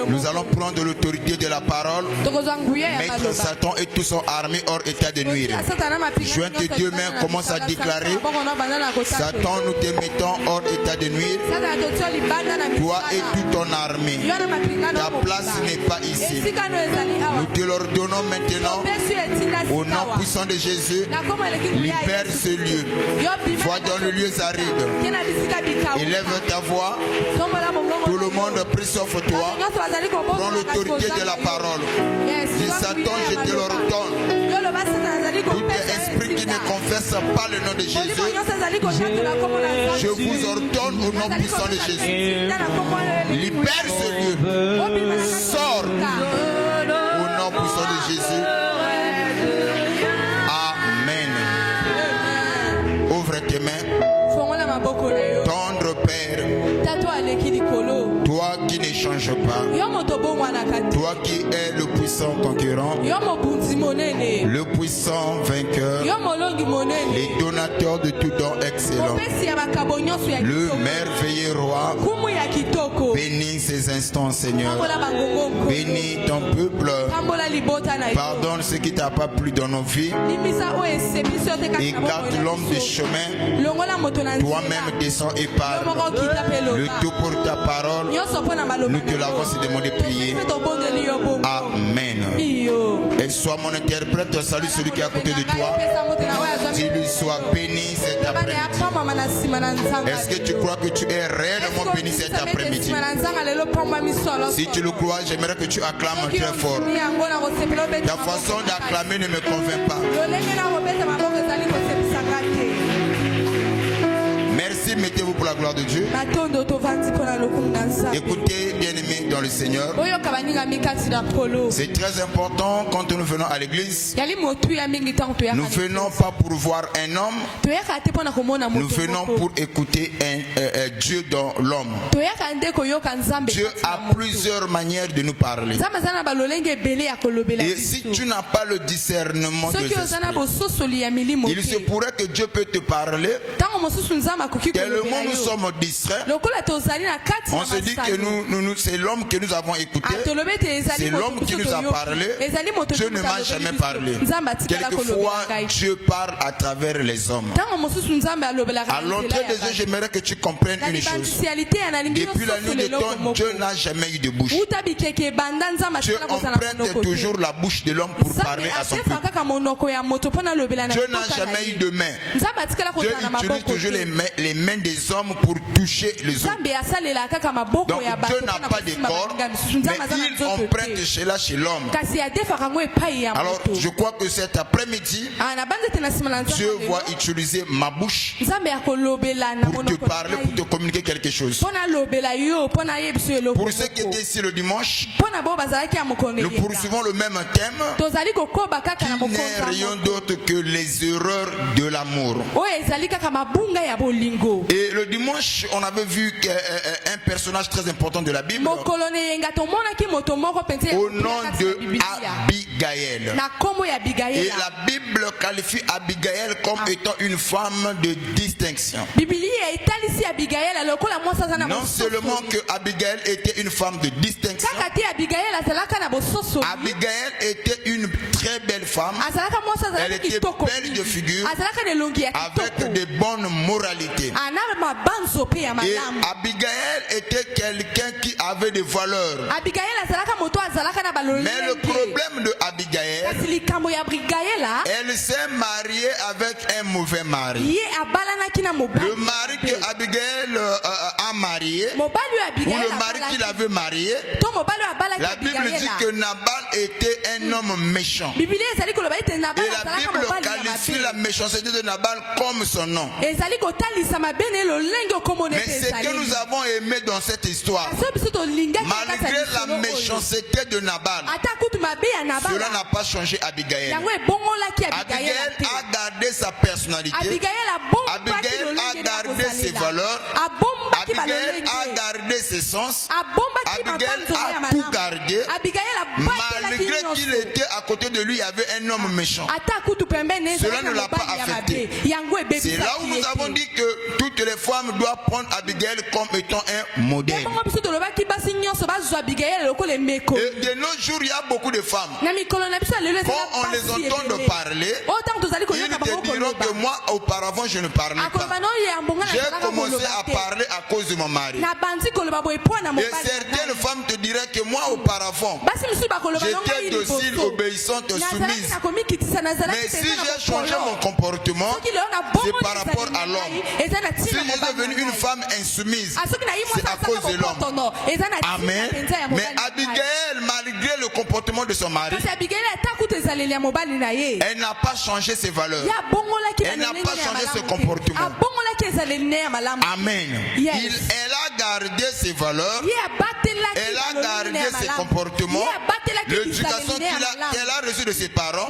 Nous allons prendre l'autorité de la parole, mettre Satan et tout son armée hors état de nuire. Joins tes deux mains, commence à déclarer: Satan, nous te mettons hors état de nuire. Toi et toute ton armée, ta place n'est pas ici. Nous te l'ordonnons maintenant, au nom puissant de Jésus. Libère ce lieu. Va dans le lieu aride. Élève ta voix. Tout le monde prie sauf toi. Prends l'autorité de la parole. Dis: Satan, je te l'ordonne. Tout esprit qui ne confesse pas le nom de Jésus, je vous ordonne au nom puissant de Jésus. Libère ce lieu. Sors au nom puissant de Jésus. Amen. Ouvre tes mains. Tendre Père, toi qui ne changes pas, toi qui es le puissant conquérant, le puissant vainqueur, le donateur de tout don excellent, le merveilleux roi, bénis ces instants, Seigneur. Bénis ton peuple. Pardonne ce qui t'a pas plu dans nos vies. Écarte l'homme du chemin. Toi-même descends et parle. Le tout pour ta parole. Nous te l'avons si demandé prier. Amen. Et sois mon interprète. Salut celui qui est à côté de toi. Qu'il soit béni cet après-midi. Est-ce que tu crois que tu es réellement béni cet après-midi? Si tu le crois, j'aimerais que tu acclames très fort. Ta façon d'acclamer ne me convainc pas. Merci, mettez-vous pour la gloire de Dieu. Écoutez, bien-aimés dans le Seigneur, c'est très important quand nous venons à l'église. Nous venons pas pour voir un homme, nous venons pour écouter Dieu dans l'homme. Dieu a plusieurs manières de nous parler. Et si tu n'as pas le discernement de l'esprit, il se pourrait que Dieu peut te parler. Tellement nous sommes distraits, on se dit que c'est l'homme que nous avons écouté, c'est l'homme qui nous a parlé. Dieu ne m'a jamais parlé. Quelquefois, Dieu parle à travers les hommes. À l'entrée des yeux, j'aimerais que tu comprennes une chose. Depuis la nuit des temps, Dieu n'a jamais eu de bouche. Dieu emprunte toujours la bouche de l'homme pour parler à son peuple. Dieu n'a jamais eu de main. Dieu utilise toujours les mains des hommes pour toucher les autres. Donc Dieu n'a pas de corps, mais il emprunte cela chez l'homme. Alors je crois que cet après-midi, Dieu va utiliser ma bouche pour te parler, pour te communiquer quelque chose. Pour ceux qui étaient ici le dimanche, nous poursuivons le même thème qui n'est rien d'autre que les erreurs de l'amour. Et le dimanche, on avait vu un personnage très important de la Bible au nom de Abigail. Et la Bible qualifie Abigail comme étant une femme de distinction. Non seulement que Abigail était une femme de distinction, Abigail était une très belle femme. Elle était belle de figure, avec de bonnes moralités. Et Abigail était quelqu'un qui avait des valeurs. Mais le problème de Abigail, elle s'est mariée avec un mauvais mari. Le mari que Abigail a marié, ou le mari qu'il avait marié, la Bible dit que Nabal était un homme méchant. Et la Bible qualifie la méchanceté de Nabal comme son nom. Mais ce que nous avons aimé dans cette histoire, malgré la méchanceté de Nabal, cela n'a pas changé Abigail. Abigail a gardé sa personnalité. Abigail a gardé ses valeurs. Abigail a gardé ses l'obéissance, Abigail a tout gardé. Malgré qu'il était à côté de lui, il y avait un homme méchant. Cela ne l'a pas affecté. C'est là où nous avons dit que toutes les femmes doivent prendre Abigail comme étant un modèle. Et de nos jours, il y a beaucoup de femmes. Quand on les entend parler, ils te diront que moi, auparavant, je ne parlais pas. J'ai commencé à parler à cause de mon mari. Et certaines femmes te diraient que moi, auparavant, j'étais docile, obéissante, soumise. Mais si j'ai changé mon comportement, c'est par rapport à l'homme. Si je suis devenue une femme insoumise, c'est à cause de l'homme. Amen. Mais Abigail, malgré le comportement de son mari, elle n'a pas changé ses valeurs. Elle n'a pas changé ses comportements. Amen. Elle a gardé ses valeurs. Elle a gardé ses comportements. L'éducation qu'elle a reçue de ses parents.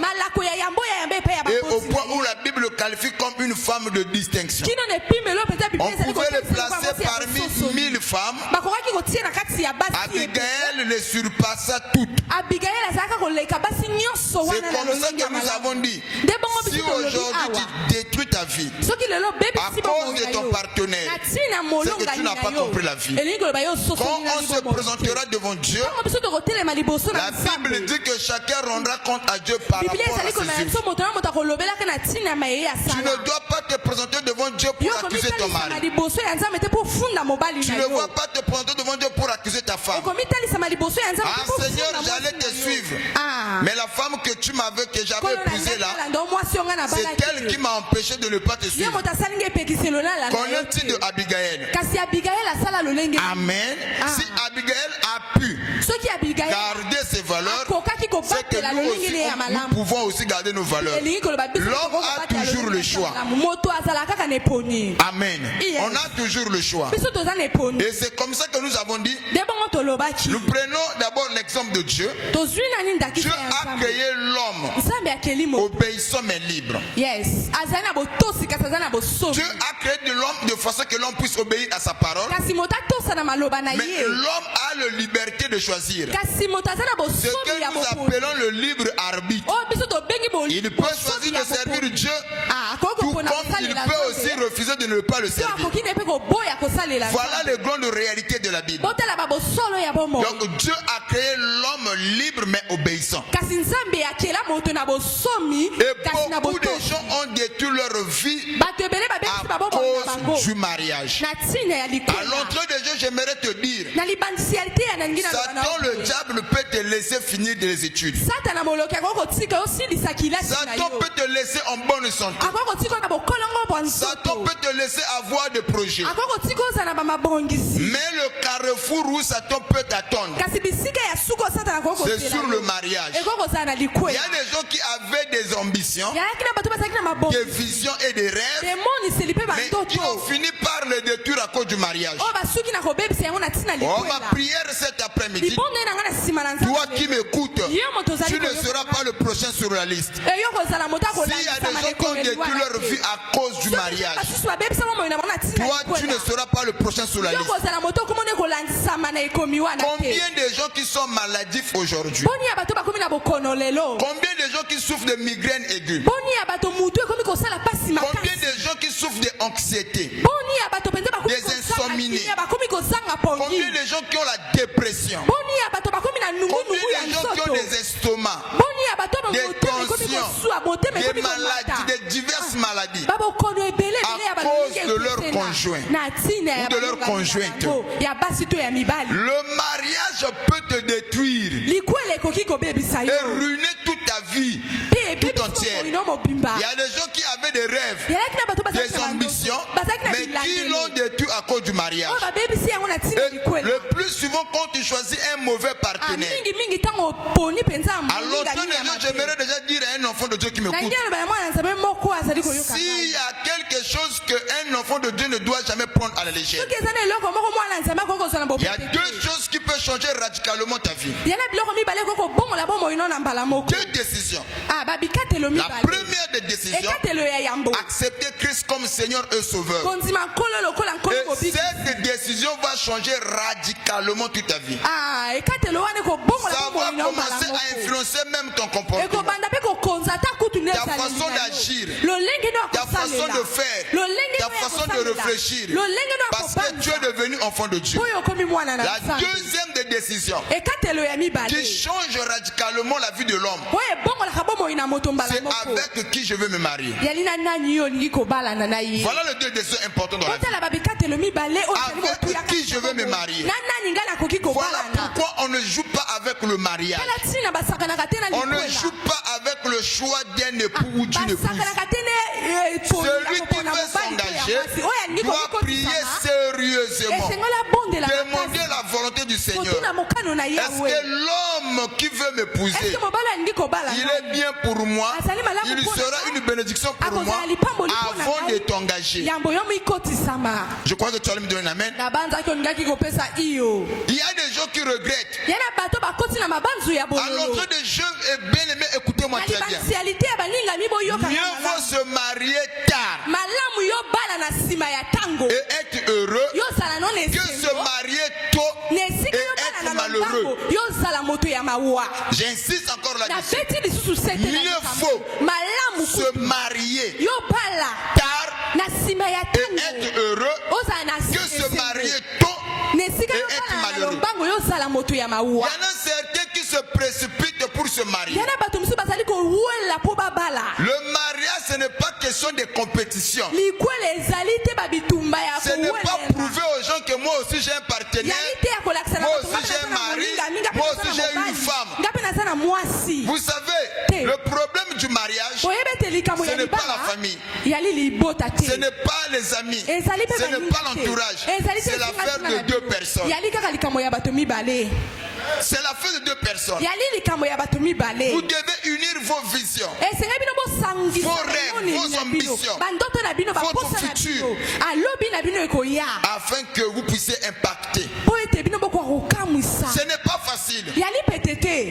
Et au point où la Bible qualifie comme une femme de distinction. On pouvait le placer parmi 1000 femmes. Abigail les surpassa toutes. C'est comme ça que nous avons dit. Si aujourd'hui tu détruis ta vie à cause de ton partenaire, c'est que tu n'as pas compris la vie. Quand on se présentera devant Dieu, la Bible dit que chacun rendra compte à Dieu par rapport à ses œuvres. Tu ne dois pas te présenter devant Dieu pour accuser ton mari. Tu ne dois pas te présenter devant Dieu pour accuser ta femme. Ah Seigneur, j'allais te suivre. Mais la femme que tu m'avais, que j'avais épousée là, c'est elle qui m'a empêché de ne pas te suivre. Qu'en est-il de Abigail? Amen. Si Abigail a pu garder ses valeurs, c'est que nous aussi, nous pouvons aussi garder nos valeurs. L'homme a toujours le choix. Amen. On a toujours le choix. Et c'est comme ça que nous avons dit. Nous prenons d'abord l'exemple de Dieu. Dieu a créé l'homme obéissant mais libre. Dieu a créé l'homme de façon que l'homme puisse obéir à sa parole. Mais l'homme a la liberté de choisir. Ce que nous appelons le libre arbitre. Il peut choisir de servir Dieu, tout comme il peut aussi refuser de ne pas le servir. Voilà les grandes réalités de la Bible. Donc Dieu a créé l'homme libre mais obéissant. Et beaucoup de gens ont détruit leur vie à cause du mariage. À l'entrée des gens, j'aimerais te dire, Satan, le diable, peut te laisser finir des études. Satan peut te laisser en bonne santé. Satan peut te laisser avoir des projets. Mais le carrefour où Satan peut t'attendre, c'est sur le mariage. Il y a des gens qui avaient des ambitions, des visions et des rêves, mais qui ont fini par le détruire à cause du mariage. Oh, ma prière cet après-midi, toi qui m'écoutes, tu ne seras pas le prochain sur la liste. S'il y a des gens qui ont détruit leur vie à cause du mariage, toi tu ne seras pas le prochain sur la liste. Combien de gens qui sont maladifs aujourd'hui? Combien de gens qui souffrent de migraines aiguës? Combien de gens qui souffrent d'anxiété, des insomnies? Combien de gens qui ont la dépression? Combien de gens qui ont des estomacs, des tensions, des maladies, des diverses maladies à cause de leur conjoint ou de leur conjointe? Le mariage peut te détruire et ruiner toute ta vie tout entière. Il y a des gens qui avaient des rêves, des ambitions, mais qui l'ont détruit à cause du mariage. Et le plus souvent, quand tu choisis un mauvais partenaire, à l'automne des gens, j'aimerais déjà dire à un enfant de Dieu qui m'écoute, s'il y a quelque chose qu'un enfant de Dieu ne doit jamais prendre à la légère, il y a deux choses qui peuvent changer radicalement ta vie. Deux décisions. La première des décisions, accepter Christ comme Seigneur et Sauveur. Et cette décision va changer radicalement toute ta vie. Ça va commencer à influencer même ton comportement, ta façon d'agir, ta façon de faire, ta façon de réfléchir, parce que tu es devenu enfant de Dieu. La deuxième des décisions qui change radicalement la vie de l'homme, c'est avec qui je veux me marier. Voilà les deux décisions importantes dans la vie. Avec qui je veux me marier. Voilà pourquoi on ne joue pas avec le mariage. On ne joue pas avec le choix d'un époux ou d'une épouse. Celui qui veut s'engager doit prier sérieusement, demander la volonté du Seigneur. Est-ce que l'homme qui veut m'épouser, il est bien pour moi, il sera une bénédiction pour moi avant de t'engager? Je crois que tu allais me donner un amen. Il y a des gens qui regrettent. À l'entrée des jeunes et bien aimés, écoutez-moi très bien. Mieux vaut se marier tard et être heureux que se marier tôt et être malheureux. J'insiste encore là-dessus. Mieux vaut se marier tard et être heureux que se marier tôt et être malheureux. Il y en a certains qui se précipitent pour se marier. Le mariage, ce n'est pas question de compétition. Ce n'est pas prouver aux gens que moi aussi j'ai un partenaire, moi aussi j'ai un mari, moi aussi j'ai une femme. Vous savez, le problème du mariage, ce n'est pas la famille, ce n'est pas les amis, ce n'est pas l'entourage, c'est l'affaire de deux personnes. C'est l'affaire de deux personnes. Vous devez unir vos visions, vos rêves, vos ambitions, votre futur, afin que vous puissiez impacter. Ce n'est pas facile.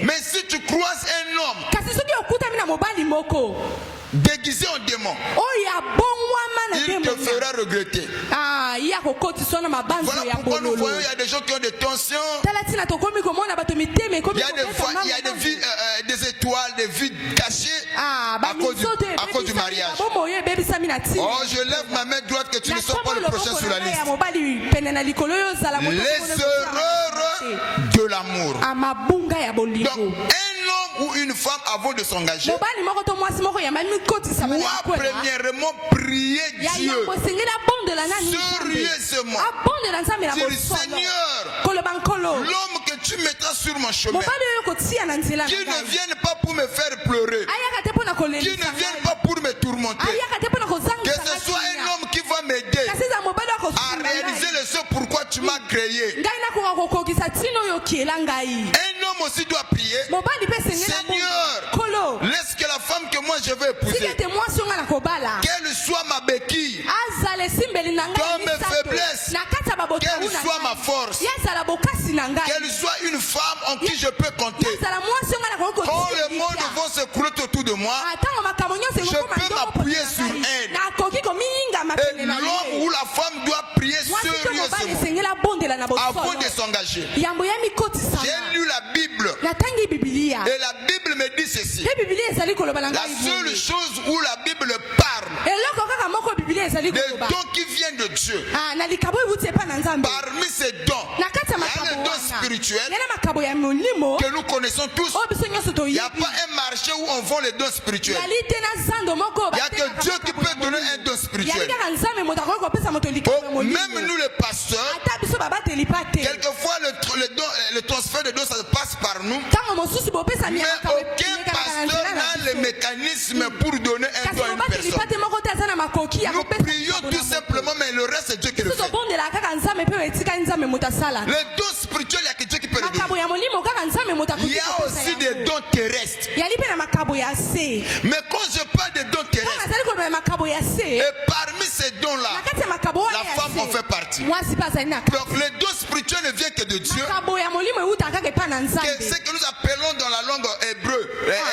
Mais si tu croises un homme déguisé en démon, il te fera regretter. Voilà pourquoi nous voyons, il y a des gens qui ont des tensions, il y a des étoiles, des vides cachés à cause du mariage. Oh, je lève ma main droite que tu ne sois pas le prochain sur la liste. Les erreurs de l'amour. Donc, un homme ou une femme avant de s'engager doit premièrement prier Dieu sérieusement. Dire, Seigneur, l'homme que tu mettras sur mon chemin, qui ne vienne pas pour me faire pleurer, qui ne vienne pas pour me tourmenter, que ce soit un homme qui va m'aider à réaliser le ce pourquoi tu m'as créé. Un homme aussi doit prier, Seigneur, laisse que la femme que moi je veux épouser, qu'elle soit ma béquille, dans mes faiblesses, qu'elle soit ma force, qu'elle soit une femme en qui je peux compter. Quand le monde va s'écrouler autour de moi, je peux m'appuyer sur elle. Et l'homme ou la femme doit prier sérieusement avant de s'engager. J'ai lu la Bible et la Bible me dit ceci. La seule chose où la Bible parle des dons qui viennent de Dieu, parmi ces dons, il y a les dons spirituels que nous connaissons tous. Il n'y a pas un marché où on vend les dons spirituels. Il n'y a que Dieu qui peut donner un don spirituel. Même nous les pasteurs, quelquefois le transfert de dons ça passe par nous, mais aucun pasteur n'a le mécanisme pour donner un don à une personne. Nous prions tout simplement, mais le reste c'est Dieu qui le fait. Le don spirituel, il y a que Dieu qui peut le donner. Il y a aussi des dons terrestres. Mais quand je parle des dons terrestres, et parmi ces dons-là, la femme en fait partie. Donc les dons spirituels ne viennent que de Dieu. Ce que nous appelons dans la langue hébreu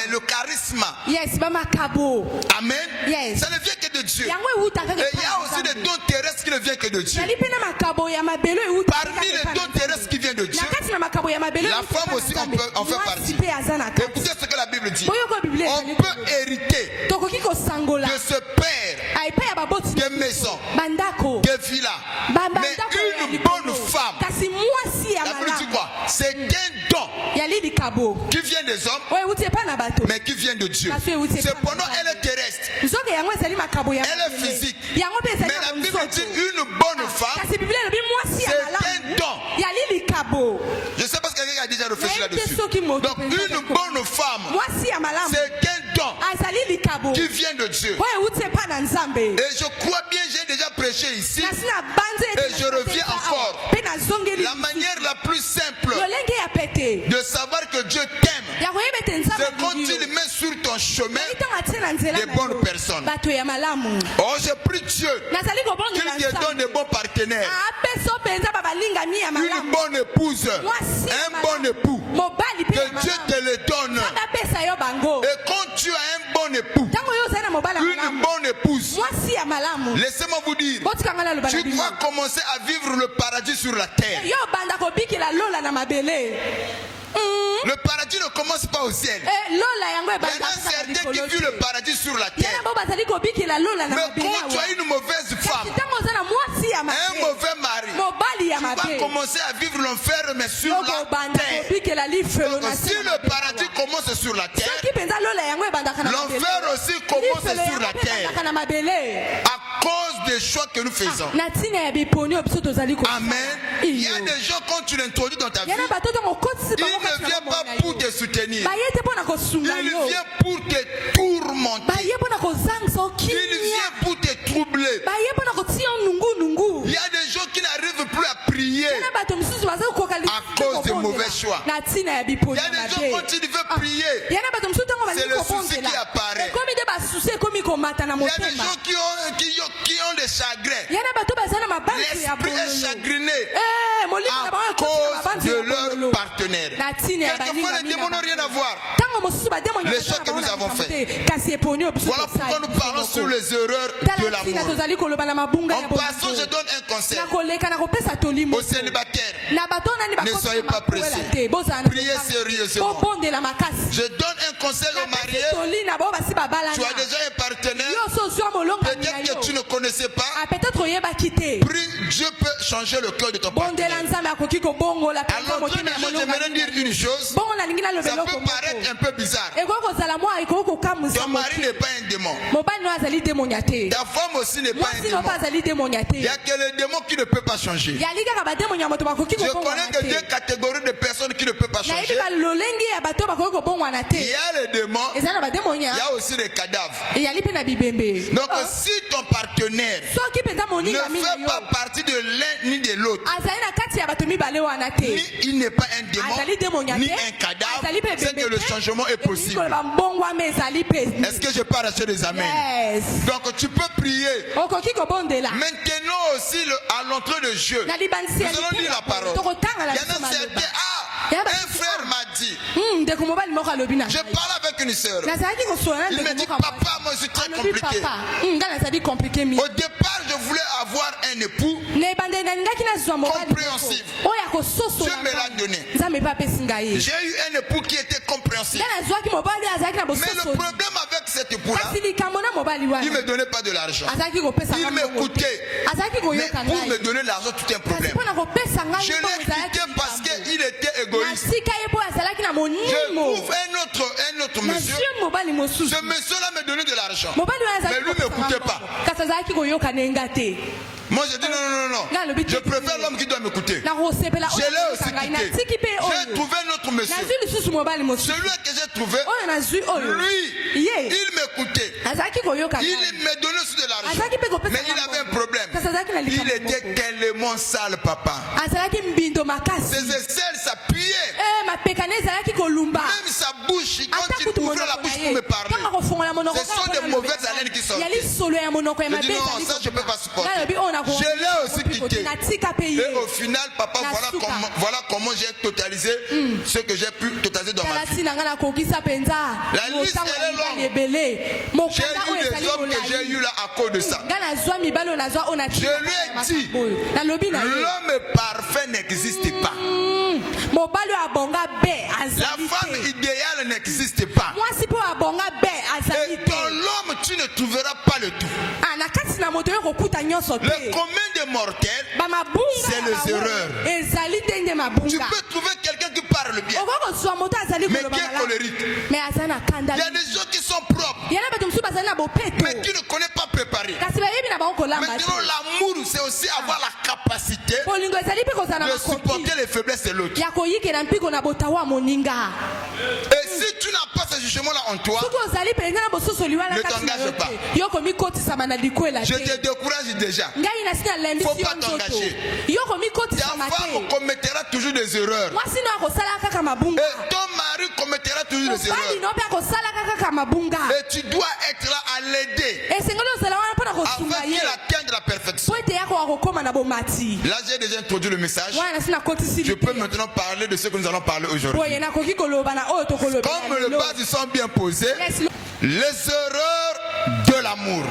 le charisme. Amen. Ça ne vient que de Dieu. Et il y a aussi des dons terrestres qui ne viennent que de Dieu. Parmi les dons terrestres qui viennent de Dieu, la femme aussi en fait partie. Écoutez ce que la Bible dit. On peut hériter de ce père, de maison, de villa. Mais une bonne femme, la Bible dit quoi? C'est un don qui vient des hommes, mais qui vient de Dieu. Cependant, elle est terrestre. Elle est physique. Mais la Bible dit une bonne femme, c'est un don. Je ne sais pas ce que quelqu'un a déjà réfléchi là-dessus. Donc une bonne femme, c'est un don qui vient de Dieu. Et je crois bien, j'ai déjà prêché ici. Et je reviens encore. La manière la plus simple de savoir que Dieu t'aime, c'est quand il met sur ton chemin des bonnes personnes. Oh, j'ai pris Dieu qu'il te donne de bons partenaires, une bonne épouse, un bon époux, que Dieu te le donne. Et quand tu as un bon époux, une bonne épouse, laissez-moi vous dire, tu dois commencer à vivre le paradis sur la terre. Le paradis ne commence pas au ciel. Il y en a certains qui vivent le paradis sur la terre. Mais quand tu as une mauvaise femme, un mauvais mari, tu vas commencer à vivre l'enfer mais sur la terre. Donc si le paradis commence sur la terre, l'enfer aussi commence sur la terre. À cause des choix que nous faisons. Amen. Il y a des gens, quand tu l'introduis dans ta vie, il ne vient pas pour te soutenir. Il vient pour te tourmenter. Il vient pour te troubler. Il y a des gens qui n'arrivent plus à prier à cause des mauvais choix. Il y a des gens, quand ils veulent prier, c'est le souci qui apparaît. Il y a des gens qui ont des chagrins. L'esprit est chagriné à cause de leur partenaire. Quelquefois, les démons n'ont rien à voir. Les choix que nous avons faits. Voilà pourquoi nous parlons sur les erreurs de l'amour. En passant, je donne un conseil aux célibataires. Ne soyez pas pressés. Priez sérieusement. Je donne un conseil aux mariés. Tu as déjà un partenaire. Peut-être que tu ne connaissais pas. Prie, Dieu peut changer le cœur de ton partenaire. Alors, j'aimerais dire une chose. Ça peut paraître un peu bizarre. Ton mari n'est pas un démon. Ta femme aussi n'est pas un démon. Il y a que les démons qui ne peuvent pas changer. Je connais que deux catégories de personnes qui ne peuvent pas changer. Il y a les démons. Il y a aussi les cadavres. Donc si ton partenaire ne fait pas partie de l'un ni de l'autre, ni il n'est pas un démon ni un cadavre, c'est que le changement est possible. Est-ce que je peux arracher des amens? Donc tu peux prier. Maintenant aussi à l'entrée de jeu, nous allons lire la parole. Il y en a certains, un frère m'a dit, je parle avec une soeur. Il me dit, papa, moi je suis très compliqué. Au départ, je voulais avoir un époux compréhensif. Dieu me l'a donné. J'ai eu un époux qui était compréhensif. Mais le problème avec cet époux-là, il ne me donnait pas de l'argent. Il m'écoutait. Mais pour me donner l'argent, tout un problème. Je l'ai quitté parce qu'il était égoïste. Je trouve un autre monsieur. Ce monsieur-là me donnait de l'argent. Mais lui ne m'écoutait pas. Moi je dis non. Je préfère l'homme qui doit m'écouter. Je l'ai aussi quitté. J'ai trouvé un autre monsieur. Celui que j'ai trouvé, lui, il m'écoutait. Il me donnait aussi de l'argent. Mais il avait un problème. Il était tellement sale, papa. Ses aisselles s'appuyaient. Même sa bouche, quand il ouvrait la bouche pour me parler, ce sont des mauvaises haleines qui sortaient. Je dis non, ça je ne peux pas supporter. Je l'ai aussi quitté. Et au final, papa, voilà comment j'ai totalisé ce que j'ai pu totaliser dans ma vie. La liste, elle est longue. J'ai eu des hommes que j'ai eu là à cause de ça. Je lui ai dit, l'homme parfait n'existe pas. La femme idéale n'existe pas. Et dans l'homme, tu ne trouveras pas le tout. Le commun des mortels, c'est les erreurs. Tu peux trouver quelqu'un qui parle bien, mais qui est colérique. Il y a des gens qui sont propres, mais qui ne connaissent pas préparer. Maintenant, l'amour, c'est aussi avoir la capacité de supporter les faiblesses de l'autre. Et si tu n'as pas ce jugement-là en toi, ne t'engage pas. Je te décourage déjà. Il ne faut pas t'engager. Ta femme commettra toujours des erreurs. Et ton mari commettra toujours des erreurs. Et tu dois être là à l'aider afin qu'il atteigne la perfection. Là, j'ai déjà introduit le message. Je peux maintenant parler de ce que nous allons parler aujourd'hui. Comme le bas du sang bien posé, les erreurs de l'amour.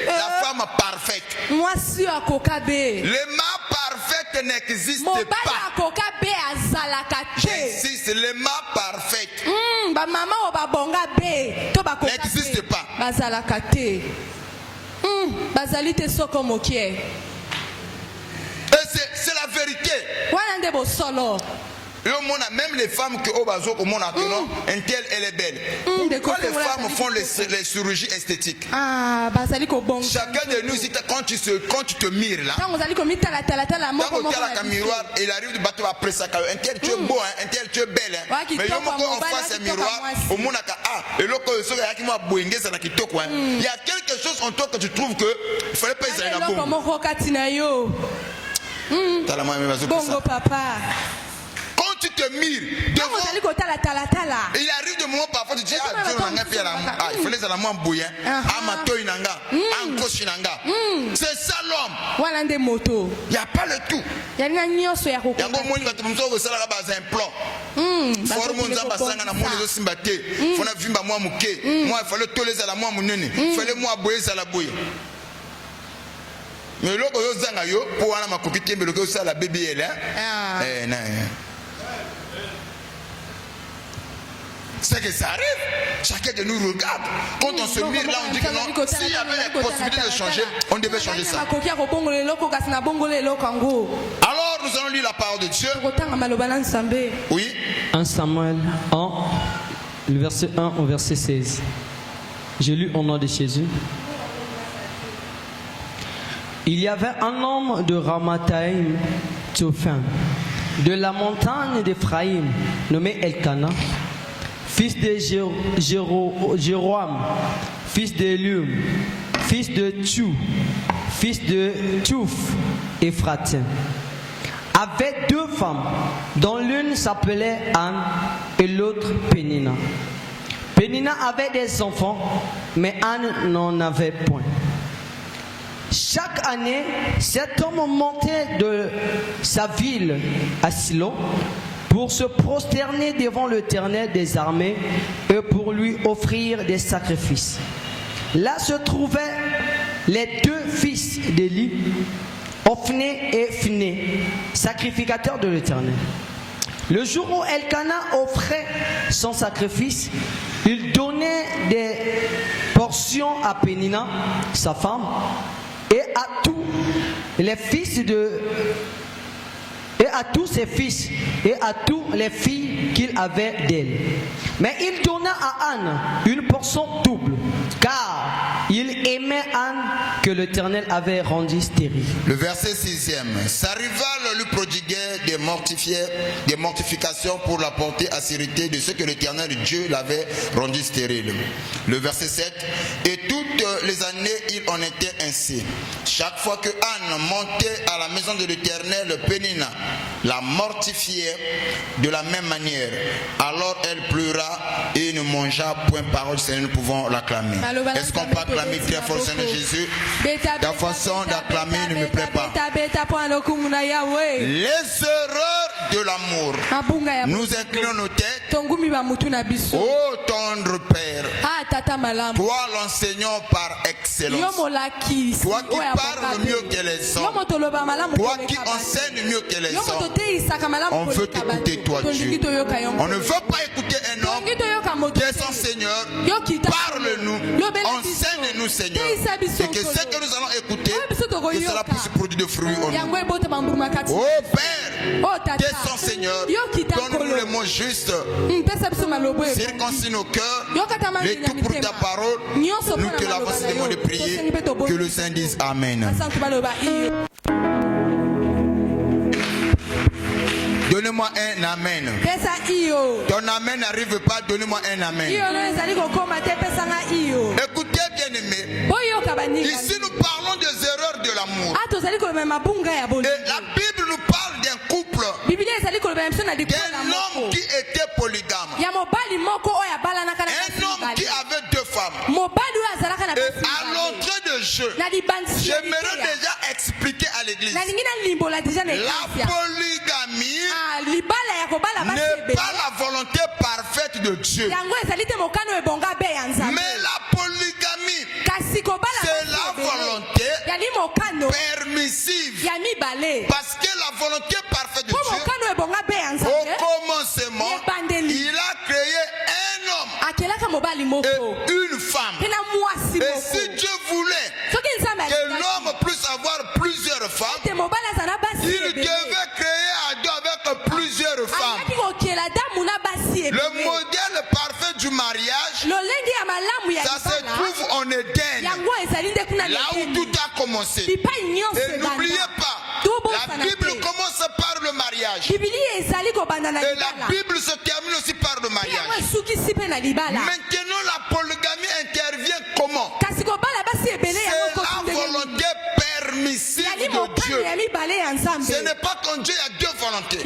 La femme parfaite. Les mâts parfaites n'existent pas. J'insiste, les mâts parfaites n'existent pas. Et c'est la vérité. Même les femmes qui au bazo au monde actuellement, elle est belle. Pourquoi les femmes font les chirurgies esthétiques? Chacun de nous, quand tu te mires là, quand tu as le miroir, il arrive du bateau après ça. Un tel tu es beau, un tel tu es belle. Mais quand on face un miroir, au monde il y a quelque chose en toi que tu trouves que il fallait pas essayer la bombe. Bongo papa. Tu te mires devant, il arrive de moment parfois tu dis il fallait ça la moins bouillant c'est ça l'homme. Il n'y a pas le tout. Il y a un plan. Mais c'est que ça arrive, chacun de nous regarde. Quand on se mire là, on dit que non, s'il y avait la possibilité de changer, on devait changer ça. Alors nous allons lire la parole de Dieu. Oui. 1 Samuel 1, le verset 1 au verset 16. J'ai lu au nom de Jésus. Il y avait un homme de Ramathaïm, Tsophim, de la montagne d'Éphraïm, nommé Elkana, fils de Jéroam, fils d'Elium, fils de Tchou, fils de Tchouf, Éphratim, avait deux femmes, dont l'une s'appelait Anne et l'autre Pénina. Pénina avait des enfants, mais Anne n'en avait point. Chaque année, cet homme montait de sa ville à Silo pour se prosterner devant l'Éternel des armées et pour lui offrir des sacrifices. Là se trouvaient les deux fils d'Élie, Ophné et Phiné, sacrificateurs de l'Éternel. Le jour où Elkana offrait son sacrifice, il donnait des portions à Pénina, sa femme, et à tous les fils et à tous ses fils et à toutes les filles qu'il avait d'elle. Mais il donna à Anne une portion double, car il aimait Anne que l'Éternel avait rendue stérile. Le verset 6e. Sa rivale lui prodiguait des mortifications pour la porter à s'irriter de ce que l'Éternel Dieu l'avait rendu stérile. Le verset 7. Et toutes les années, il en était ainsi. Chaque fois que Anne montait à la maison de l'Éternel, Pénina la mortifiait de la même manière. Alors elle pleura et ne mangea point parole, Seigneur, nous pouvons l'acclamer. Est-ce qu'on peut acclamer très fort, Seigneur Jésus? Ta façon d'acclamer ne me plaît pas. Les erreurs de l'amour. Nous inclinons nos têtes. Oh tendre Père, toi l'enseignant par excellence, toi qui parles mieux que les hommes, toi qui enseignes mieux que les hommes, on veut t'écouter toi Dieu. On ne veut pas écouter un homme qui est son Seigneur. Parle-nous, enseigne-nous Seigneur, et que ce que nous allons écouter, que cela puisse produire de fruits en nous. Oh Père, qui est son Seigneur, donne-nous les mots justes, circoncis nos cœurs, les tout pour ta parole. Nous te l'avons demandé de prier, que le Saint dise Amen. Donnez-moi un Amen. Ton Amen n'arrive pas, donnez-moi un Amen. Écoutez bien aimé, ici nous parlons des erreurs de l'amour. Et la Bible nous parle d'un couple, d'un homme qui était polygame, un homme qui avait deux femmes. Et à l'entrée de jeu, j'aimerais déjà expliquer à l'église, la polygamie n'est pas la volonté parfaite de Dieu. Mais la polygamie, c'est la volonté permissive. Parce que la volonté parfaite de Dieu, au commencement, il a créé un homme et une femme. Et si Dieu voulait que l'homme puisse avoir plusieurs femmes, il devait créer Adam avec plusieurs femmes. Le modèle parfait du mariage, ça se trouve en Éden, là où tout a commencé. Et n'oubliez pas, la Bible commence par le mariage. Et la Bible se termine aussi par le mariage. Maintenant, la polygamie intervient comment? C'est la volonté permissive de Dieu. Ce n'est pas qu'en Dieu il y a deux volontés.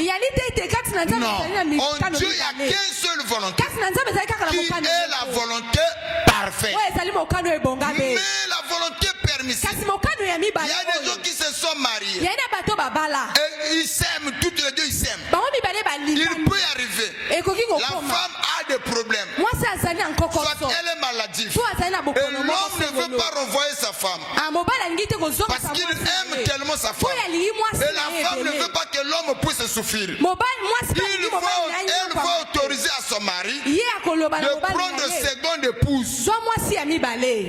Non, en Dieu il n'y a qu'une seule volonté, qui est la volonté parfaite. Mais la volonté permissive, il y a des gens qui se sont mariés et ils s'aiment, toutes les deux ils s'aiment. Il peut y arriver, la femme a des problèmes, soit elle est maladive, et l'homme ne veut pas renvoyer sa femme parce qu'il aime tellement sa femme, et la femme ne veut pas que l'homme puisse souffrir. Elle va autoriser à son mari de prendre seconde épouse,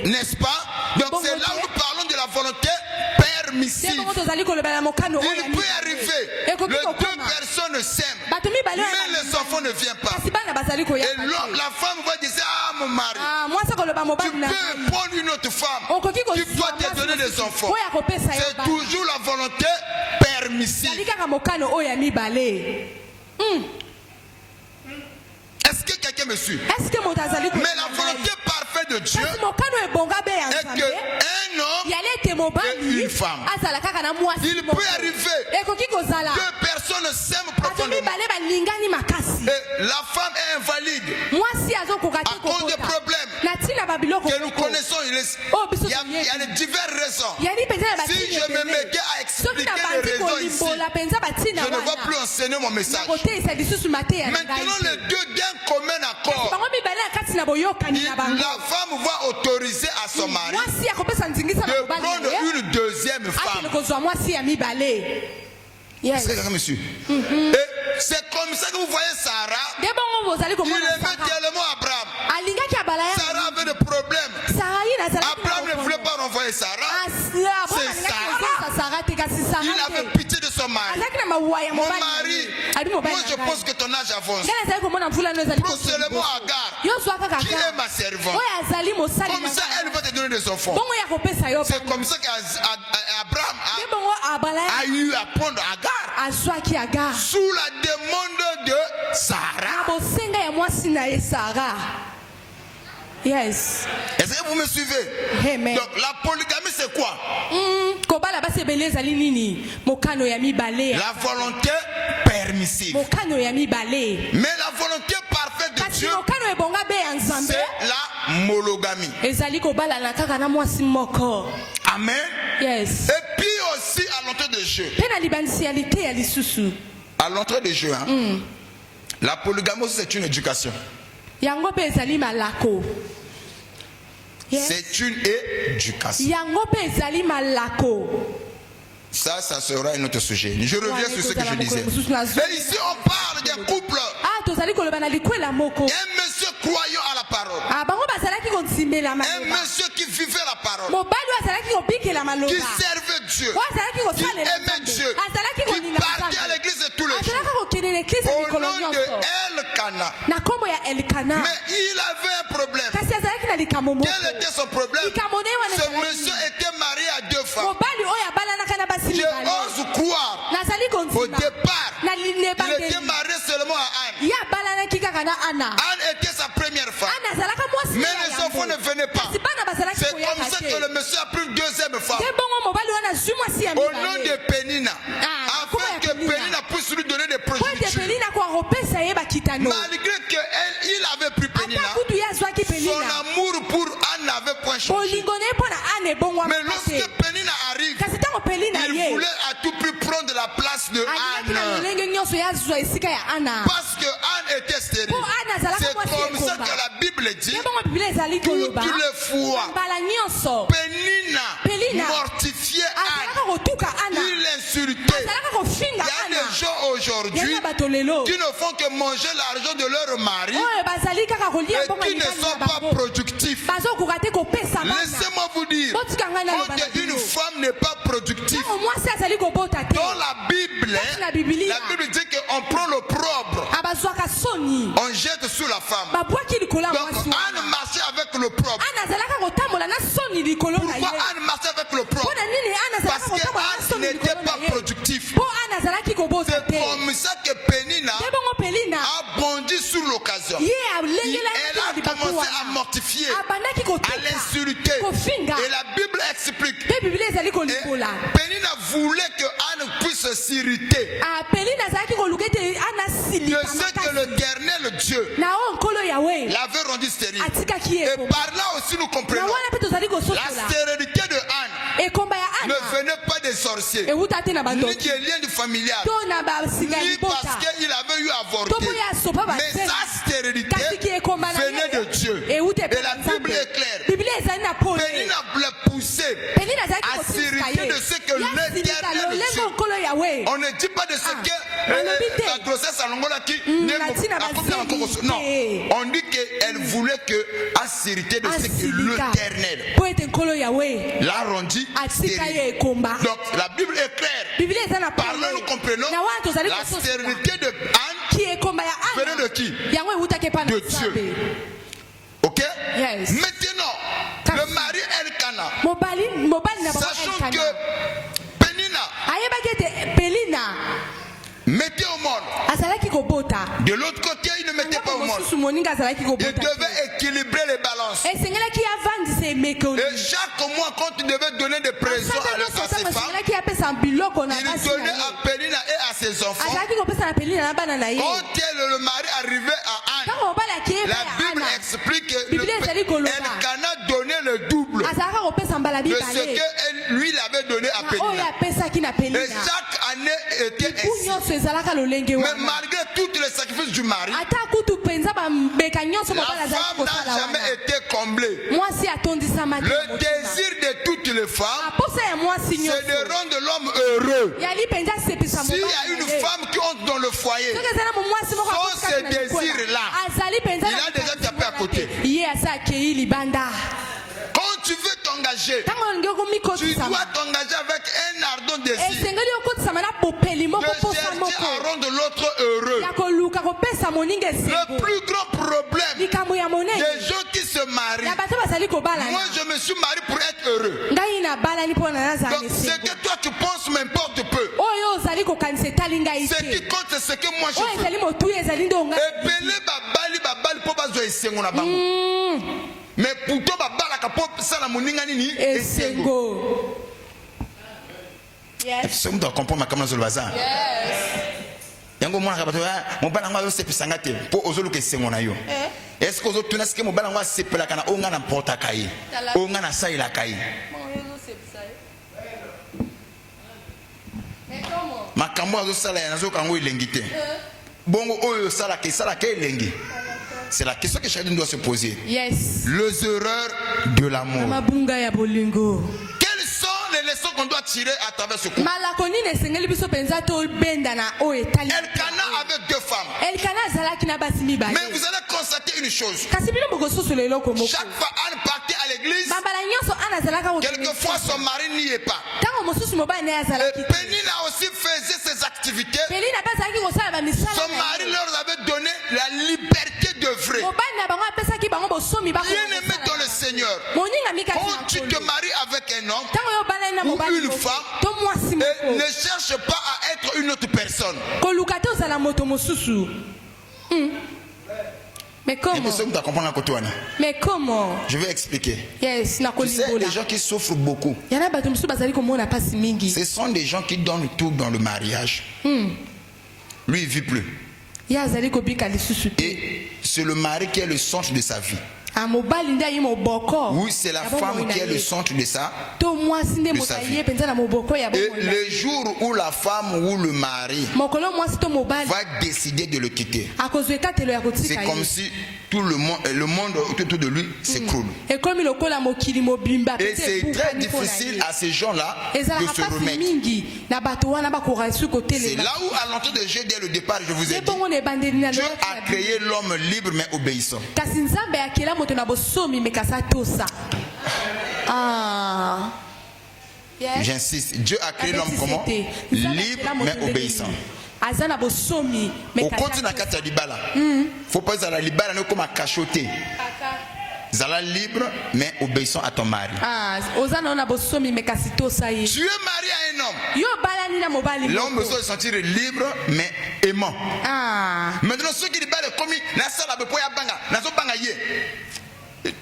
n'est-ce pas? Donc c'est là où nous parlons de la volonté permissive. Il peut arriver, les deux personnes s'aiment, mais les enfants ne viennent pas. Et la femme va dire, ah mon mari, tu peux prendre une autre femme qui doit te donner des enfants. C'est toujours la volonté permissive. Est-ce que quelqu'un me suit? Mais la volonté parfaite de Dieu est que un homme et une femme, il peut arriver deux personnes s'aiment profondément et la femme est invalide à cause des problèmes que nous connaissons. Il y a de diverses raisons. Si je me mettais à expliquer les raisons ici, je ne vais plus enseigner mon message. Maintenant les deux d'un commun accord, la femme va autoriser à son mari de prendre une deuxième femme. Est-ce que quelqu'un me suit? Et c'est comme ça que vous voyez Sarah. Il aimait tellement Abraham. Sarah avait des problèmes. Abraham ne voulait pas renvoyer Sarah. C'est Sarah Il avait pitié de son mari. Mon mari, moi je pense que ton âge avance. Prends seulement Agar, qui est ma servante. Comme ça, elle va te donner des enfants. C'est comme ça qu'Abraham a eu à prendre Agar sous la demande de Sarah. Yes. Est-ce que vous me suivez? Amen. Donc la polygamie c'est quoi? La volonté permissive. Mais la volonté parfaite de Dieu, c'est la monogamie. Amen. Yes. Et puis aussi à l'entrée de jeu. À l'entrée de jeu, hein? La polygamie c'est une éducation. Yes. C'est une éducation. Ça sera un autre sujet. Je reviens sur ce que je disais. Et ici, on parle d'un couple. Un monsieur croyant à la parole. Un monsieur qui vivait la parole. Qui servait Dieu. Qui aimait Dieu. Qui partait à l'église tous les jours. Au nom de Elkana. Mais il avait un problème. Quel était son problème? Ce monsieur était marié à 2 femmes. Je ose croire au départ il était marié seulement à Anne. Anne était sa première femme. Mais les enfants ne venaient pas. C'est comme ça que le monsieur a pris une deuxième femme. Au nom de Pénina. Afin que Pénina puisse lui donner des progénitures. Malgré qu'il avait pris Pénina, son amour pour Anne n'avait point changé. Mais lorsque Pénina arrive, il voulait à tout prix prendre la place de Anne. Parce que Anne était stérile. C'est comme ça que la Bible dit. Toutes les fois, Pénina mortifiait Anne. Il l'insultait. Il y a des gens aujourd'hui qui ne font que manger l'argent de leur mari et qui ne sont pas productifs. Laissez-moi vous dire, quand une femme n'est pas productive, dans la Bible dit qu'on prend le propre, on jette sur la femme. Donc Anne marchait avec le propre. Pourquoi Anne marchait avec le propre? Parce que Anne n'était pas productif. C'est comme ça que Pénina a bondi sur l'occasion. Elle a commencé à mortifier, à l'insulter. Et la Bible explique. Et Pénina voulait que Anne puisse s'irriter de ce que l'Éternel Dieu l'avait rendu stérile. Et par là aussi nous comprenons la stérilité de Anne ne venait pas des sorciers, ni des liens du familial, ni parce qu'il avait eu avorté, mais sa stérilité venait de Dieu. Et la Bible est claire. Pénina voulait pousser à s'irriter de ce que l'Éternel Dieu. On ne dit pas de ce que la grossesse à l'angola qui non, on dit qu'elle voulait que à s'irriter de ce que l'Éternel l'a rendu stérile. Donc la Bible est claire. Par là nous comprenons la stérilité de Anne venait de qui? De Dieu. Ok? Yes. Maintenant, le mari Elkana, sachant que Pénina mettait au monde. De l'autre côté, il ne mettait pas au monde. Il devait équilibrer les balances. Et chaque mois, quand il devait donner des présents à ses femmes, il donnait à Pénina et à ses enfants. Quand le mari arrivait à Anne, la Bible explique que Elkana donnait le double de ce que lui l'avait donné à Pénina. Et chaque année était ainsi. Mais malgré tous les sacrifices du mari, la femme n'a jamais été comblée. Le désir de toutes les femmes, c'est de rendre l'homme heureux. S'il y a une femme qui entre dans le foyer, sans ce désir-là, il a déjà tapé à côté. Quand tu veux t'engager, tu dois t'engager avec un ardent désir de chercher à rendre l'autre heureux. Le plus grand problème des gens qui se marient, moi je me suis marié pour être heureux. Donc ce que toi tu penses m'importe peu. Ce qui compte c'est ce que moi je fais. Mais pourtant ça la moninga nini esengo. Yes. On doit comprendre comment je le bazar. Yes. Yango mwana kabato mon bana ngwa se pisanga te po ozolu ke sengo na yo. Est-ce que ozolu tuna ske mon bana ngwa se pela kana onga na porta kai. Onga na sai la kai. Makambo azo sala ya nazo kango elengi te. Bongo oyo sala ke elengi. C'est la question que chacun doit se poser. Yes. Les erreurs de l'amour. Quelles sont les leçons qu'on doit tirer à travers ce couple? Elkana avait 2 femmes. Mais vous allez constater une chose. Chaque fois Anne partait à l'église, quelquefois son mari n'y est pas. Et Pénina aussi faisait ses activités. Son mari leur avait donné la liberté de vrai. Bien aimé dans le Seigneur, quand tu te maries avec un homme ou une femme, ne cherche pas à être une autre personne. Mais comment? Mais comment? Je vais expliquer. Yes, tu sais, les gens qui souffrent beaucoup, ce sont des gens qui donnent tout dans le mariage. Lui, il ne vit plus. Et c'est le mari qui est le centre de sa vie. Oui, c'est la femme qui est le centre de sa vie. Et le jour où la femme ou le mari va décider de le quitter, c'est comme si tout le monde autour de lui s'écroule. Et c'est très difficile à ces gens-là de se remettre. C'est là où, à l'entrée de Dieu, dès le départ, je vous ai dit, Dieu a créé l'homme libre mais obéissant. J'insiste, Dieu a créé l'homme comment? Libre mais obéissant. Au continent de Libala, faut pas que la Libala ne comme à cachoter. Zala libre mais obéissant à ton mari. Tu es marié à un homme. L'homme doit se sentir libre mais aimant. Maintenant ceux qui libèrent commis na sala be poya banga na zo banga ye.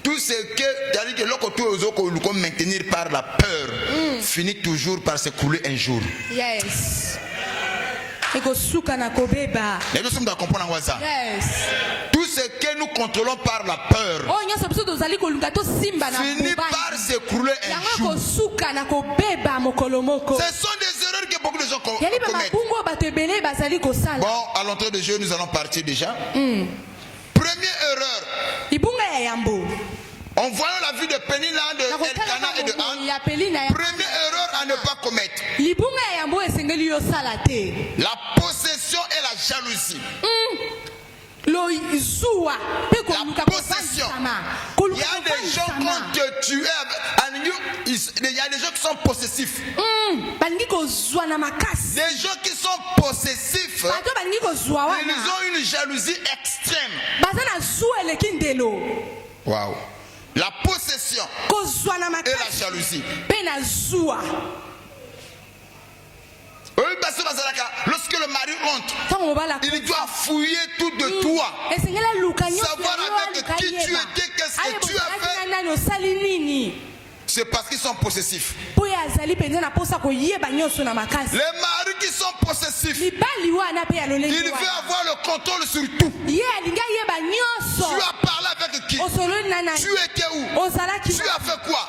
Tout ce que l'autre maintenir par la peur finit toujours par s'écrouler un jour. Yes. Les gens sont comprendre ça. Yes. Tout ce que nous contrôlons par la peur finit par s'écrouler un jour. Ce sont des erreurs que beaucoup de gens commettent. Bon, à l'entrée de Dieu, nous allons partir déjà. Première erreur. En voyant la vie de Pénina, de Elkana et de Anne, première erreur à ne pas commettre. La possession et la jalousie. La possession. Il y a des gens quand tu es, il y a des gens qui sont possessifs. Des gens qui sont possessifs, ils ont une jalousie extrême. Waouh. La possession et la jalousie. Lorsque le mari rentre, il doit fouiller tout de toi, savoir avec qui tu étais, qu'est-ce que tu as fait. C'est parce qu'ils sont possessifs. Les maris qui sont possessifs, il veut avoir le contrôle sur tout. Tu as parlé avec qui? Tu étais où? Tu as fait quoi?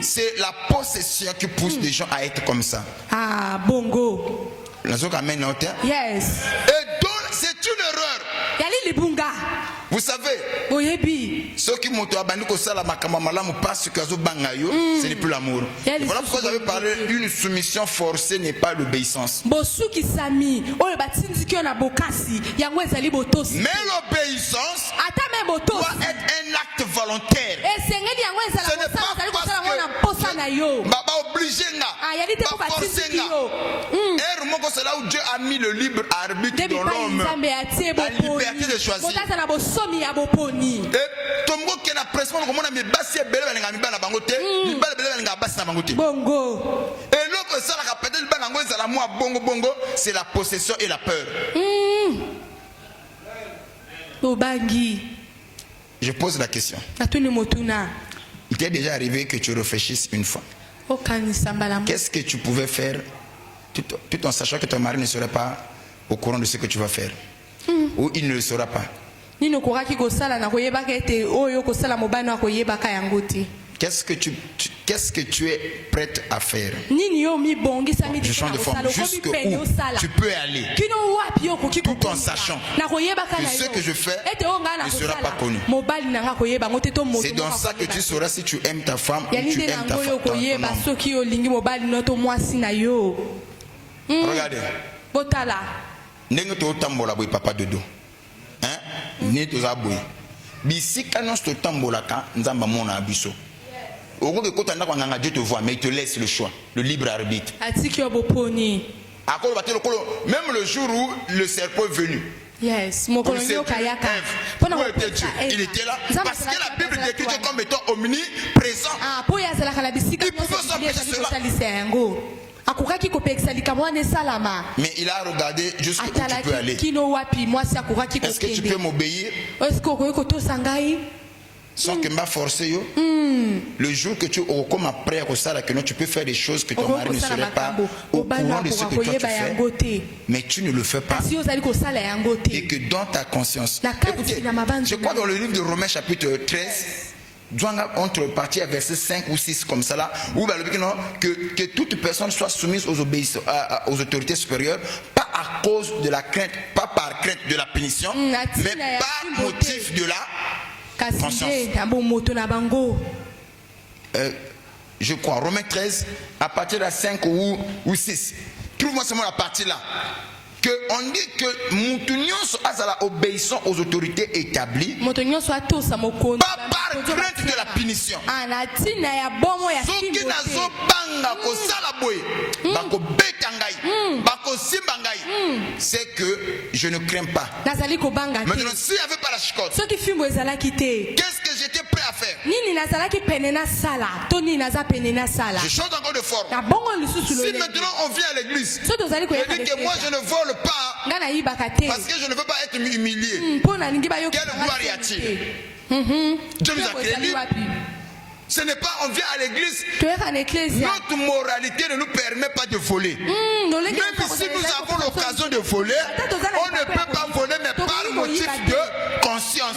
C'est la possession qui pousse les gens à être comme ça. Ah, bongo. Yes. Et donc, c'est une erreur. Vous savez, ceux qui m'ont abandonné parce que ce n'est plus l'amour. Voilà pourquoi j'avais parlé d'une soumission forcée n'est pas l'obéissance. Mais l'obéissance doit être un acte volontaire. Ce n'est pas parce que obligé c'est là où Dieu a mis le libre arbitre dans l'homme, la liberté de choisir. C'est la possession et la peur. Je pose la question. Il t'est déjà arrivé que tu réfléchisses une fois. Qu'est-ce que tu pouvais faire tout en sachant que ton mari ne serait pas au courant de ce que tu vas faire? Ou il ne le saura pas? Qu'est-ce que tu es prête à faire? Je change de forme. Jusqu'où tu peux aller, tout en sachant que ce que je fais ne sera pas connu. C'est dans ça que tu sauras si tu aimes ta femme ou tu aimes ta femme. Regardez. Papa dodo. Hein? Bisika non sto tambolaka nzamba mona abiso. Dieu te voit, mais il te laisse le choix, le libre arbitre. Même le jour où le serpent est venu, yes. Il était là parce que la Bible décrit Dieu comme étant omniprésent. Il pouvait s'empêcher cela. Mais il a regardé jusqu'où tu peux aller. Est-ce que tu peux m'obéir sans que m'a forcé yo? Le jour que tu comme après que tu peux faire des choses que ton mari ne serait pas au courant de ce que toi tu fais, mais tu ne le fais pas, et que dans ta conscience, écoutez, je crois dans le livre de Romains chapitre 13, entre partir à verset 5 ou 6 comme ça là, où que toute personne soit soumise aux autorités supérieures, pas à cause de la crainte, pas par crainte de la punition, mais par motif de la conscience. Je crois, Romains 13, à partir de 5 ou 6. Trouve-moi seulement la partie là. On dit que Moutunion a obéissant aux autorités établies, pas par crainte de la punition. C'est que je ne crains pas. Maintenant, s'il n'y avait pas la chicotte, qu'est-ce que j'étais prêt à faire? Je change encore de forme. Si maintenant on vient à l'église, je dis que moi je ne vole pas parce que je ne veux pas être humilié. Quelle gloire y a-t-il? Dieu nous a créés. Ce n'est pas on vient à l'église, notre moralité ne nous permet pas de voler. Même si nous avons l'occasion de voler, on ne peut pas voler, mais par motif de conscience.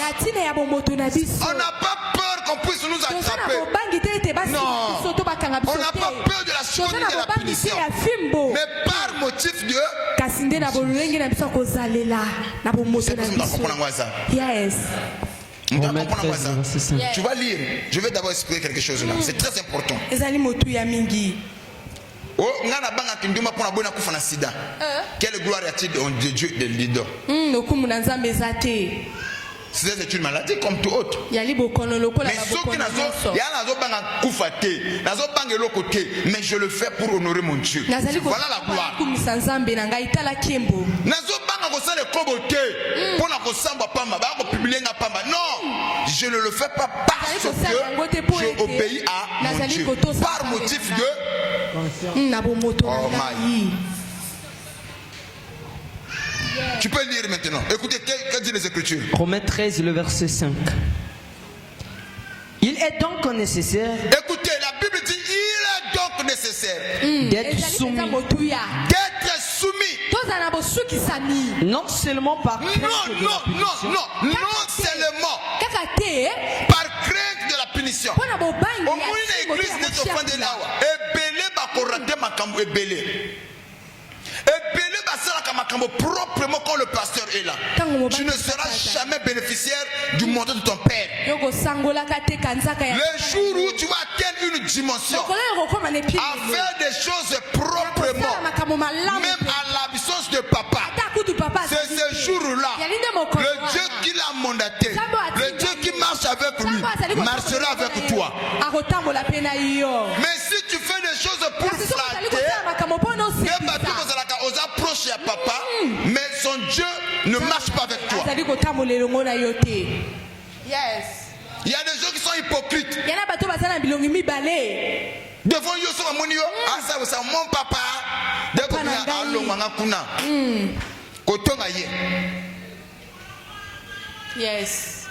On n'a pas peur qu'on puisse nous attraper. Non, on n'a pas peur de la chose de la punition, mais par motif de... Yes. Tu vas lire. Je vais d'abord expliquer quelque chose là. C'est très important. Quelle gloire y a-t-il de Dieu de leader? C'est une maladie comme tout autre. Mais ceux qui mais je le fais pour honorer mon Dieu. Voilà la gloire. Non, je ne le fais pas parce que j'obéis à mon Dieu. Par motif de... Oh my. Tu peux lire maintenant. Écoutez, que dit les Écritures? Romains 13, le verset 5. Il est donc nécessaire. Écoutez, la Bible dit il est donc nécessaire d'être soumis. D'être soumis. Non seulement par crainte de la punition. Non seulement par crainte de la punition. Au moins une église n'est au fond de là. Ebele bakorate makambo ebele. Ebele basala kama proprement quand le pasteur est là. Tu ne seras jamais bénéficiaire du montant de ton père. Le jour où tu vas atteindre une dimension, à faire des choses proprement, même à l'absence de papa, c'est ce jour-là, le Dieu qui l'a mandaté, le Dieu qui marche avec lui, marchera avec toi. Mais si tu fais des choses pour flatter, aux approches à papa, mais son Dieu ne marche pas avec toi. Yes. Il y a des gens qui sont hypocrites. Devant eux, c'est mon papa. Yes.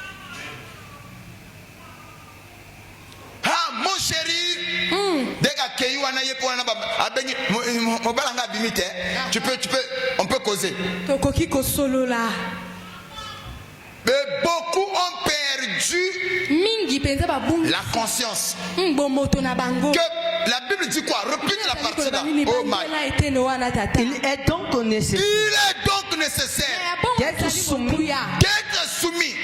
Ah, mon chéri, on peut causer. Mais beaucoup ont perdu la conscience. Que la Bible dit quoi? Répète la partie là. Oh my. Il est donc nécessaire d'être soumis.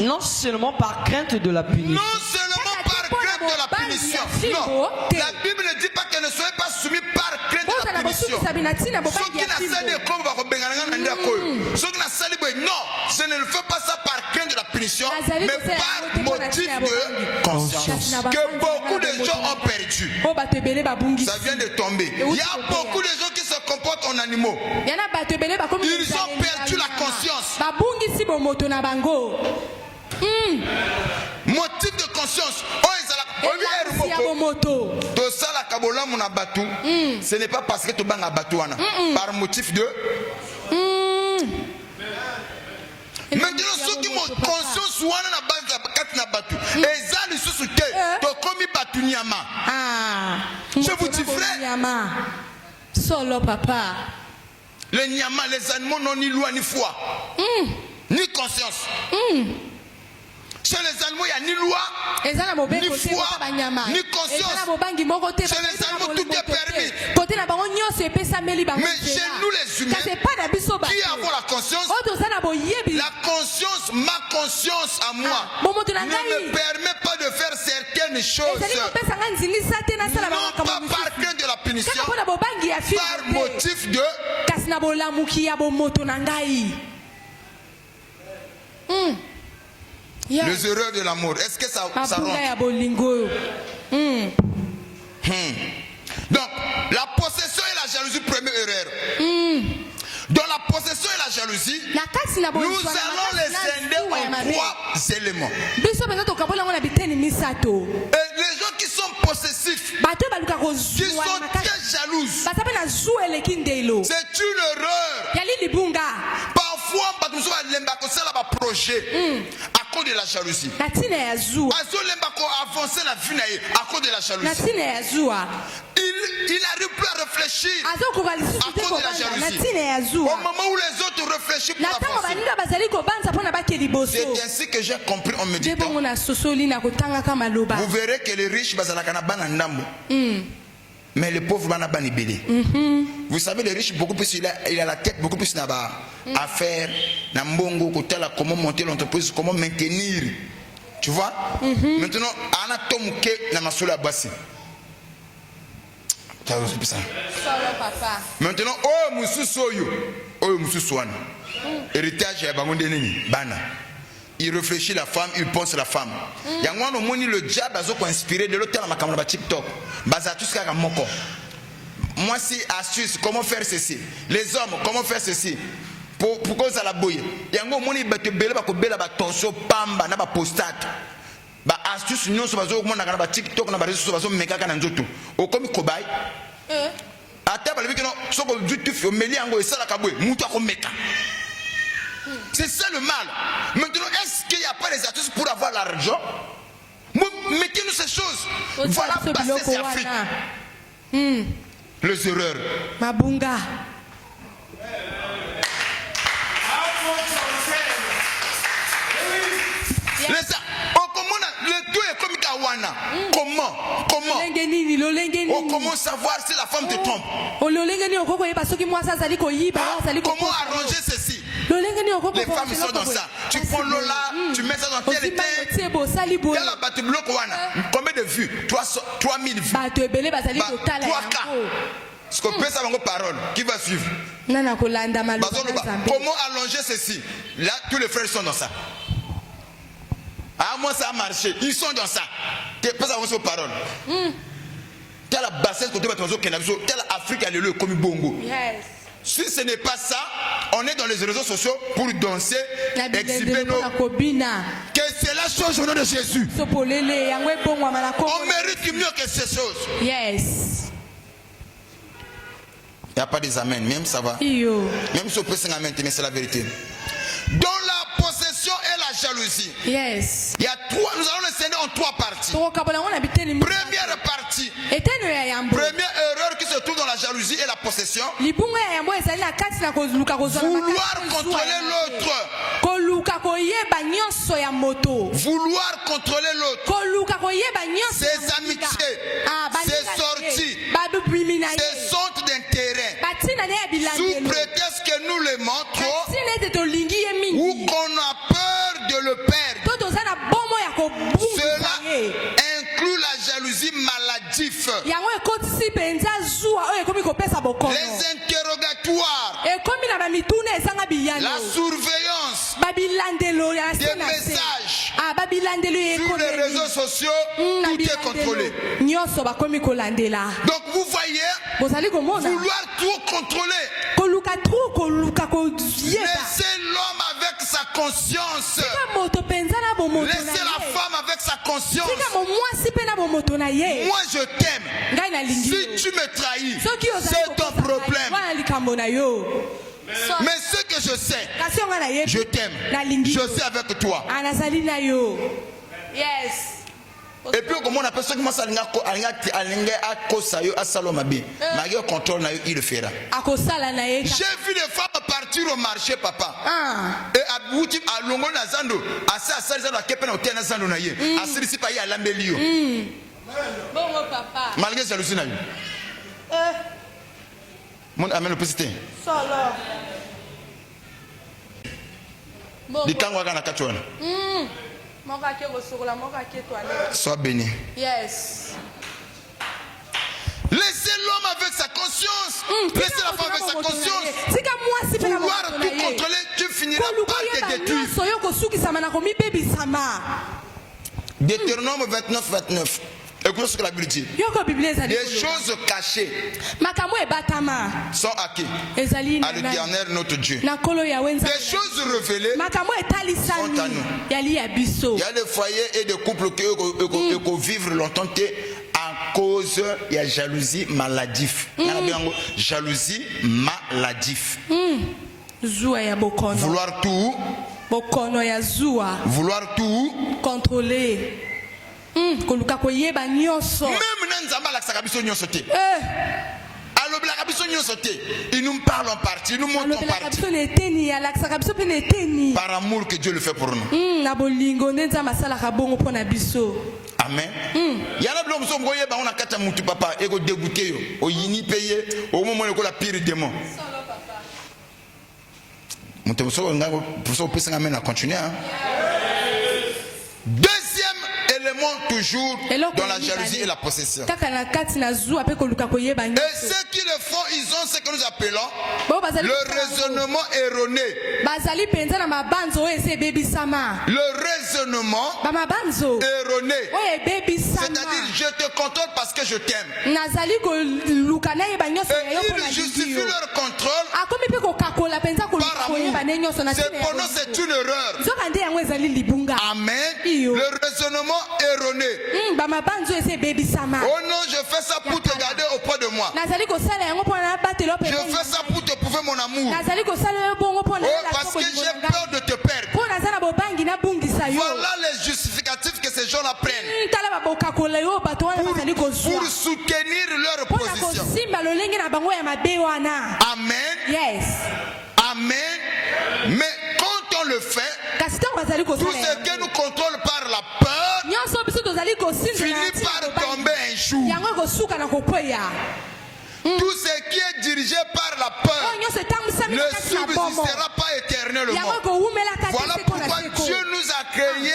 Non seulement par crainte de la punition. Non seulement par crainte de la punition. Non. La Bible ne dit pas que ne soyez pas soumis par crainte de la punition. Non, je ne fais pas ça par crainte de la punition, mais par motif de conscience. Que beaucoup de gens ont perdu. Ça vient de tomber. Il y a beaucoup de gens qui se comportent en animaux. Ils ont perdu la conscience. Motif de conscience. Ce n'est pas parce que tu bangs Batouana. Par motif de. Maintenant, ceux qui ont conscience, soit dans la base de la batu. Et ça, les sous-soutés, tu as commis Batuniama. Je vous dis, frère. Solo papa. Les Nyama, les animaux n'ont ni loi ni foi, ni conscience. Chez les animaux, il n'y a ni loi, ni foi, ni conscience. Chez les animaux, tout est permis. Mais chez nous, les humains, qui avons la conscience, ma conscience à moi, ne me permet pas de faire certaines choses. Non pas par crainte de la punition, par motif de. Les erreurs de l'amour. Est-ce que ça rentre? Donc, la possession et la jalousie, première erreur. Dans la possession et la jalousie, nous allons les scinder en 3 éléments. Et les gens qui sont possessifs, qui sont très jalouses, c'est une erreur. Parfois, nous avons un projet à cause de la jalousie. Avancer la vie à cause de la jalousie. Il n'arrive plus à réfléchir à cause de la jalousie. Au moment où les autres réfléchissent pour avancer. C'est ainsi que j'ai compris en méditant. Vous verrez que les riches mais les pauvres vous savez, les riches, beaucoup plus, il a la tête beaucoup plus à faire, comment monter l'entreprise, comment maintenir. Tu vois? Maintenant, on a tombé dans ma sola bassi. Maintenant, oh, Moussou Soyo, oh, Moussou Swan. Héritage, Bana. Il réfléchit la femme, il pense la femme. Il y a un moment où le diable a inspiré de l'autre à ma TikTok. Moi, si astuce, comment faire ceci? Les hommes, comment faire ceci? Pour cause à la bouille. Il y a un moment où il y a un torso, pamba, na postate. Ba astuce, nous sommes na TikTok, na réseaux sociaux, mais kaka na nzoto. Au comme cobaye. C'est ça le mal. Maintenant, est-ce qu'il n'y a pas des artistes pour avoir l'argent? Mettez-nous ces choses. Voilà, c'est Afrique. Les erreurs. Mabunga. Le tout est comme Kawana. Comment Oh, comment savoir si la femme te trompe? Comment arranger ceci? Les femmes sont dans ça. Tu prends l'eau là, tu mets ça dans tel et tel. Combien de vues? 3000 vues. 3K. Ce qu'on peut savoir vos paroles. Qui va suivre? Comment allonger ceci? Là, tous les frères sont dans ça. Ah, moi ça a marché. Ils sont dans ça. Tu peux savoir vos paroles. Telle bassesse côté Batozo Kenabiso, telle Afrique alléluia comme bongo. Yes. Si ce n'est pas ça, on est dans les réseaux sociaux pour danser, exhiber nos... Que cela change au nom de Jésus. On mérite mieux que ces choses. Yes. Il n'y a pas des amens, même ça va. Même si on peut s'en amène, mais c'est la vérité. Dans la possession et la jalousie. Yes. Il y a trois, nous allons le sceller en trois parties. Première partie. Première erreur qui se trouve dans la jalousie et la possession. Vouloir contrôler l'autre. Vouloir contrôler l'autre. Ses amitiés, ses sorties, ses centres d'intérêt. Sous prétexte que nous les montrons ou qu'on a peur de le perdre. Cela inclut la jalousie maladive. Les interrogatoires, la surveillance, des messages sur les réseaux sociaux, tout est contrôlé. Donc vous voyez, vouloir tout contrôler. Laissez l'homme avec sa conscience. Laissez la femme avec sa conscience. Moi je t'aime. Si tu me trahis, c'est ton problème. Mais ce que je sais, je t'aime. Je suis avec toi. Yes. Et puis comment on appelle ça, comment ça contrôle, il le fera. J'ai vu des femmes partir au marché, papa. Et à Bouti, à Longo Nazando, à ça, à Kepen, au Nazando, à Sirisi Paye, à Lambelio. Bon, papa. Malgré jalousie, mon amène le petit. Sois béni. Yes. Laissez l'homme avec sa conscience. Laissez la femme avec sa conscience. Vouloir tout contrôler, tu finiras par te détruire. Deutéronome 29. Écoutez ce que la Bible dit. Les choses cachées sont acquises à l'Éternel notre Dieu. Les choses révélées sont à nous. Il y a des foyers et des couples qui vivent longtemps à cause de la jalousie maladive. Jalousie maladive. Vouloir tout. Vouloir tout. Contrôler. Même il nous parle en partie, il nous montre en partie. Par amour que Dieu le fait pour nous. Amen. Il y a des gens qui ont un mutu papa et qui ont dégoûté, au yini payé, au moment où la pire démon. Deuxième élément toujours dans la jalousie et la possession. Et ceux qui le font, ils ont ce que nous appelons le raisonnement erroné. Le raisonnement erroné. C'est-à-dire, je te contrôle parce que je t'aime. Et ils justifient leur contrôle par amour. Cependant, c'est une erreur. Amen. Le raisonnement erroné. Oh non, je fais ça pour te garder auprès de moi. Je fais ça pour te prouver mon amour. Oh, parce que j'ai peur de te perdre. Voilà les justificatifs que ces gens-là prennent pour soutenir leur position. Amen. Yes. Amen. Mais quand on le fait, tout ce que nous contrôle par la peur finit par tomber un jour. Tout ce qui est dirigé par la peur ne subsistera pas éternellement. Voilà pourquoi Dieu nous a créés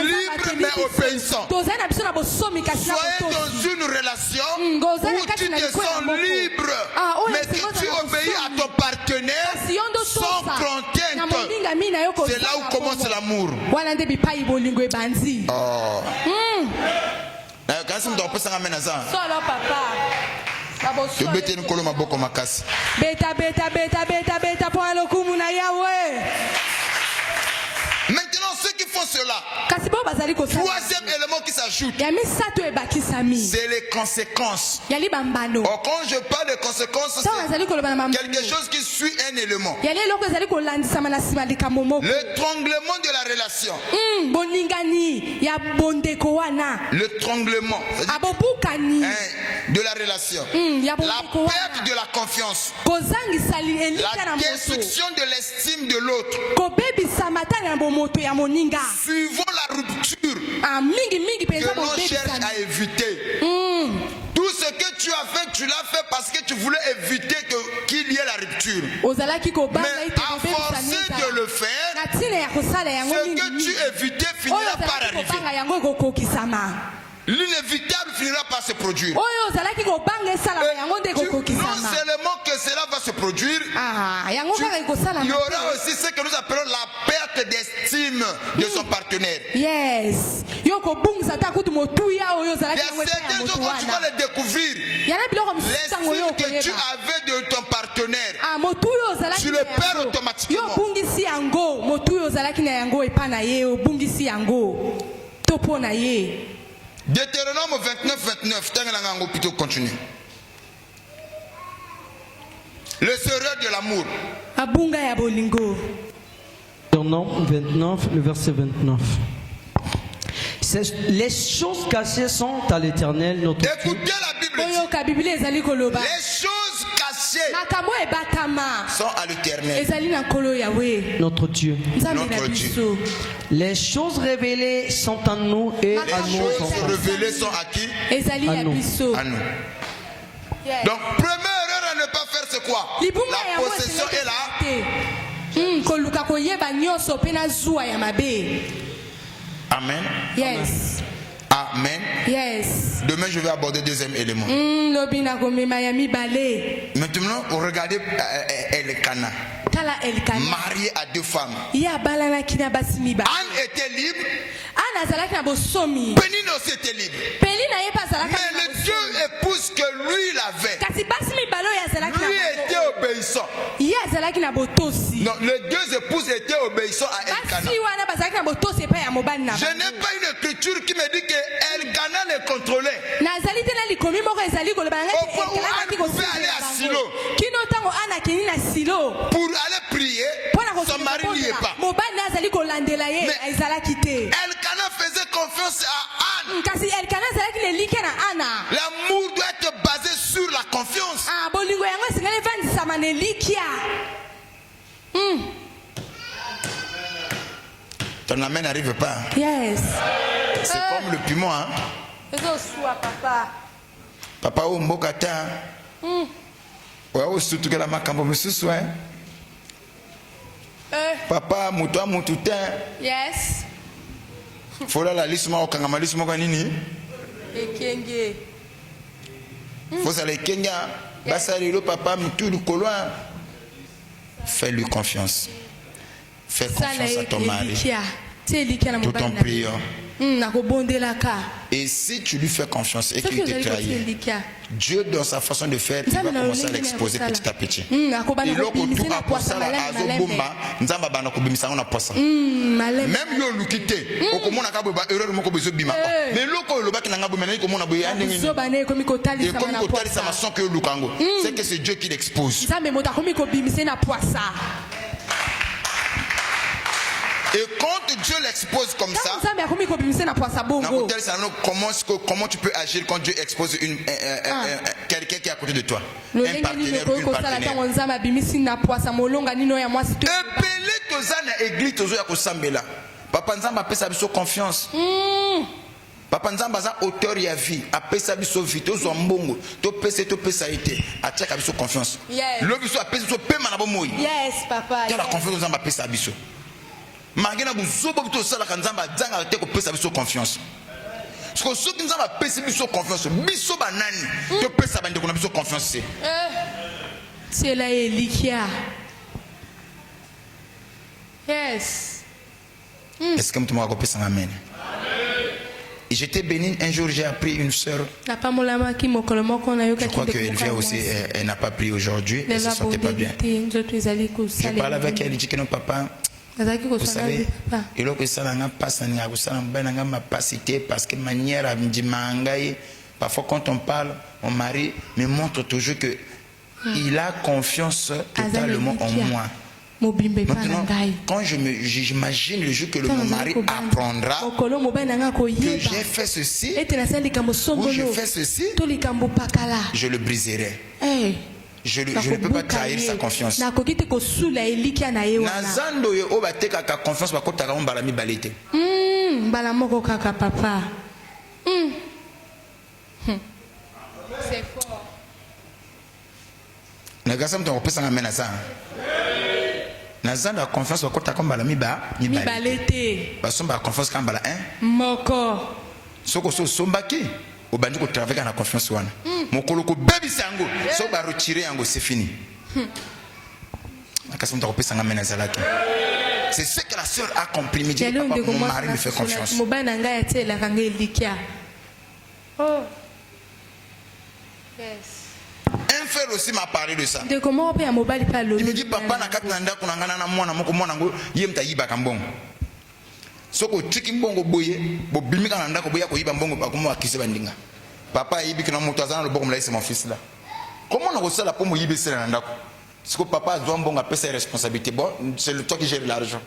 libres mais obéissants. Soyez dans une relation où tu te sens libre, mais que tu obéis à ton partenaire sans contrainte. C'est là où commence l'amour. Maintenant, ceux qui font cela, troisième élément qui s'ajoute, c'est les conséquences. Or, quand je parle de conséquences, c'est quelque chose qui suit un élément. L'étranglement de la relation. L'étranglement de la relation. La perte de la confiance. La destruction de l'estime de l'autre. Suivons la rupture que l'on cherche à éviter. Tout ce que tu as fait, tu l'as fait parce que tu voulais éviter qu'il y ait la rupture. Mais à forcer de le faire, ce que tu évitais finira par arriver. L'inévitable finira par se produire. Non seulement que cela va se produire, il y aura aussi ce que nous appelons la perte d'estime de son partenaire. Yes. Il y a certaines choses quand tu vas les découvrir, l'estime que tu avais de ton partenaire, tu le perds automatiquement. Deutéronome 29, plutôt continue. Le secret de l'amour. Deutéronome 29, le verset 29. Les choses cachées sont à l'Éternel, notre Dieu. Écoutez la Bible. Les choses cachées sont à l'Éternel, notre Dieu. notre Dieu. Les choses révélées sont à nous et à Les nos choses enfants. révélées sont à qui? À nous. À nous. Donc, première erreur à ne pas faire, c'est quoi? La possession est là. Amen. Yes. Amen. Yes. Demain, je vais aborder deuxième élément. Maintenant, regardez Elkana, marié à deux femmes. Anne était libre. Pénine aussi était libre. Mais les deux épouses que lui il avait, lui était obéissant. Non, les deux épouses étaient obéissants à Elkana. Je n'ai pas une écriture qui me dit que Elkana les contrôlait. Au point où Anne pouvait aller à Silo pour aller prier, son mari n'y est pas. Mais Elkana faisait confiance à Anne. L'amour doit être basé sur la confiance. Ton amen n'arrive pas. Yes. C'est comme le piment. Hein? Papa ou mbokata. Ouais, surtout que la makambo me soutient. Papa, mutua mututin. Yes. Fola la lisma okangama lisma kwa nini? Ekenge. Fosa le Kenya. Basali le papa mutu du koloa. Fais-lui confiance. Fais confiance à ton mari. Tout en priant. Et si tu lui fais confiance et qu'il te trahit, Dieu dans sa façon de faire, il va commencer à l'exposer petit à petit. Même yo lukite, okomona ka boba erreur moko bezo bima. Mais loko lobaki nanga bomena ikomona boye andenge. Et comme kotali sa maçon que lukango, c'est que c'est Dieu qui l'expose. Et quand Dieu l'expose comme ça, comment tu peux agir quand Dieu expose quelqu'un qui est à côté de toi? Un partenaire ou une partenaire. Papa Nzamba pesa biso confiance. Papa Nzamba za auteur ya vie, apesa biso vie, to zo mbongo, to pesa été, atia biso confiance. Le biso apesa biso pema na bomoyi. Yes, papa. Tu as la confiance Nzamba pesa biso. Magena buzobo bito sala Nzamba zanga te ko pesa biso confiance. Parce que ceux qui Nzamba pesa biso confiance, biso banani, to pesa bande ko na biso confiance. C'est la Elikia. Yes. Est-ce que tu m'as compris ça? Amen. Et j'étais béni, un jour j'ai appris une sœur. Je crois qu'elle vient aussi, elle n'a pas pris aujourd'hui, elle ne se sentait pas bien. Je parle avec elle, elle dit que non papa, vous savez, il faut que ça n'a pas passé, parce que manière à me dire, parfois quand on parle, mon mari me montre toujours que il a confiance totalement en moi. Maintenant, quand j'imagine le jour que mon mari apprendra que j'ai fait ceci, ou je fais ceci, je le briserai. Je ne peux pas trahir sa confiance. C'est fort. Nazanda confiance bakota kombala mibalete basomba confiance kambala moko soko so sombaki obandi ko travailler na confiance wana mokolo ko bebisa yango so ba retirer yango c'est fini akasi mta kopesa ngame na zalaki. C'est ce que la sœur a compris. Me dit papa, mon mari me fait confiance. Oh yes. Un frère aussi m'a parlé de ça. De comment on peut à mobile pas il me dit papa na katnanda kunangana na mwana moko mwana ngo yemta yiba kambongo. Soko tiki mbongo boye bo bimika na ndako boya ko yiba mbongo ba komo akise bandinga. Papa yibi kina moto azana le boko mla c'est mon fils là. Comment on a reçu la pomme yibe c'est na ndako? Parce que papa doit mbongo a ses responsabilités. Bon, c'est le toi qui gère l'argent.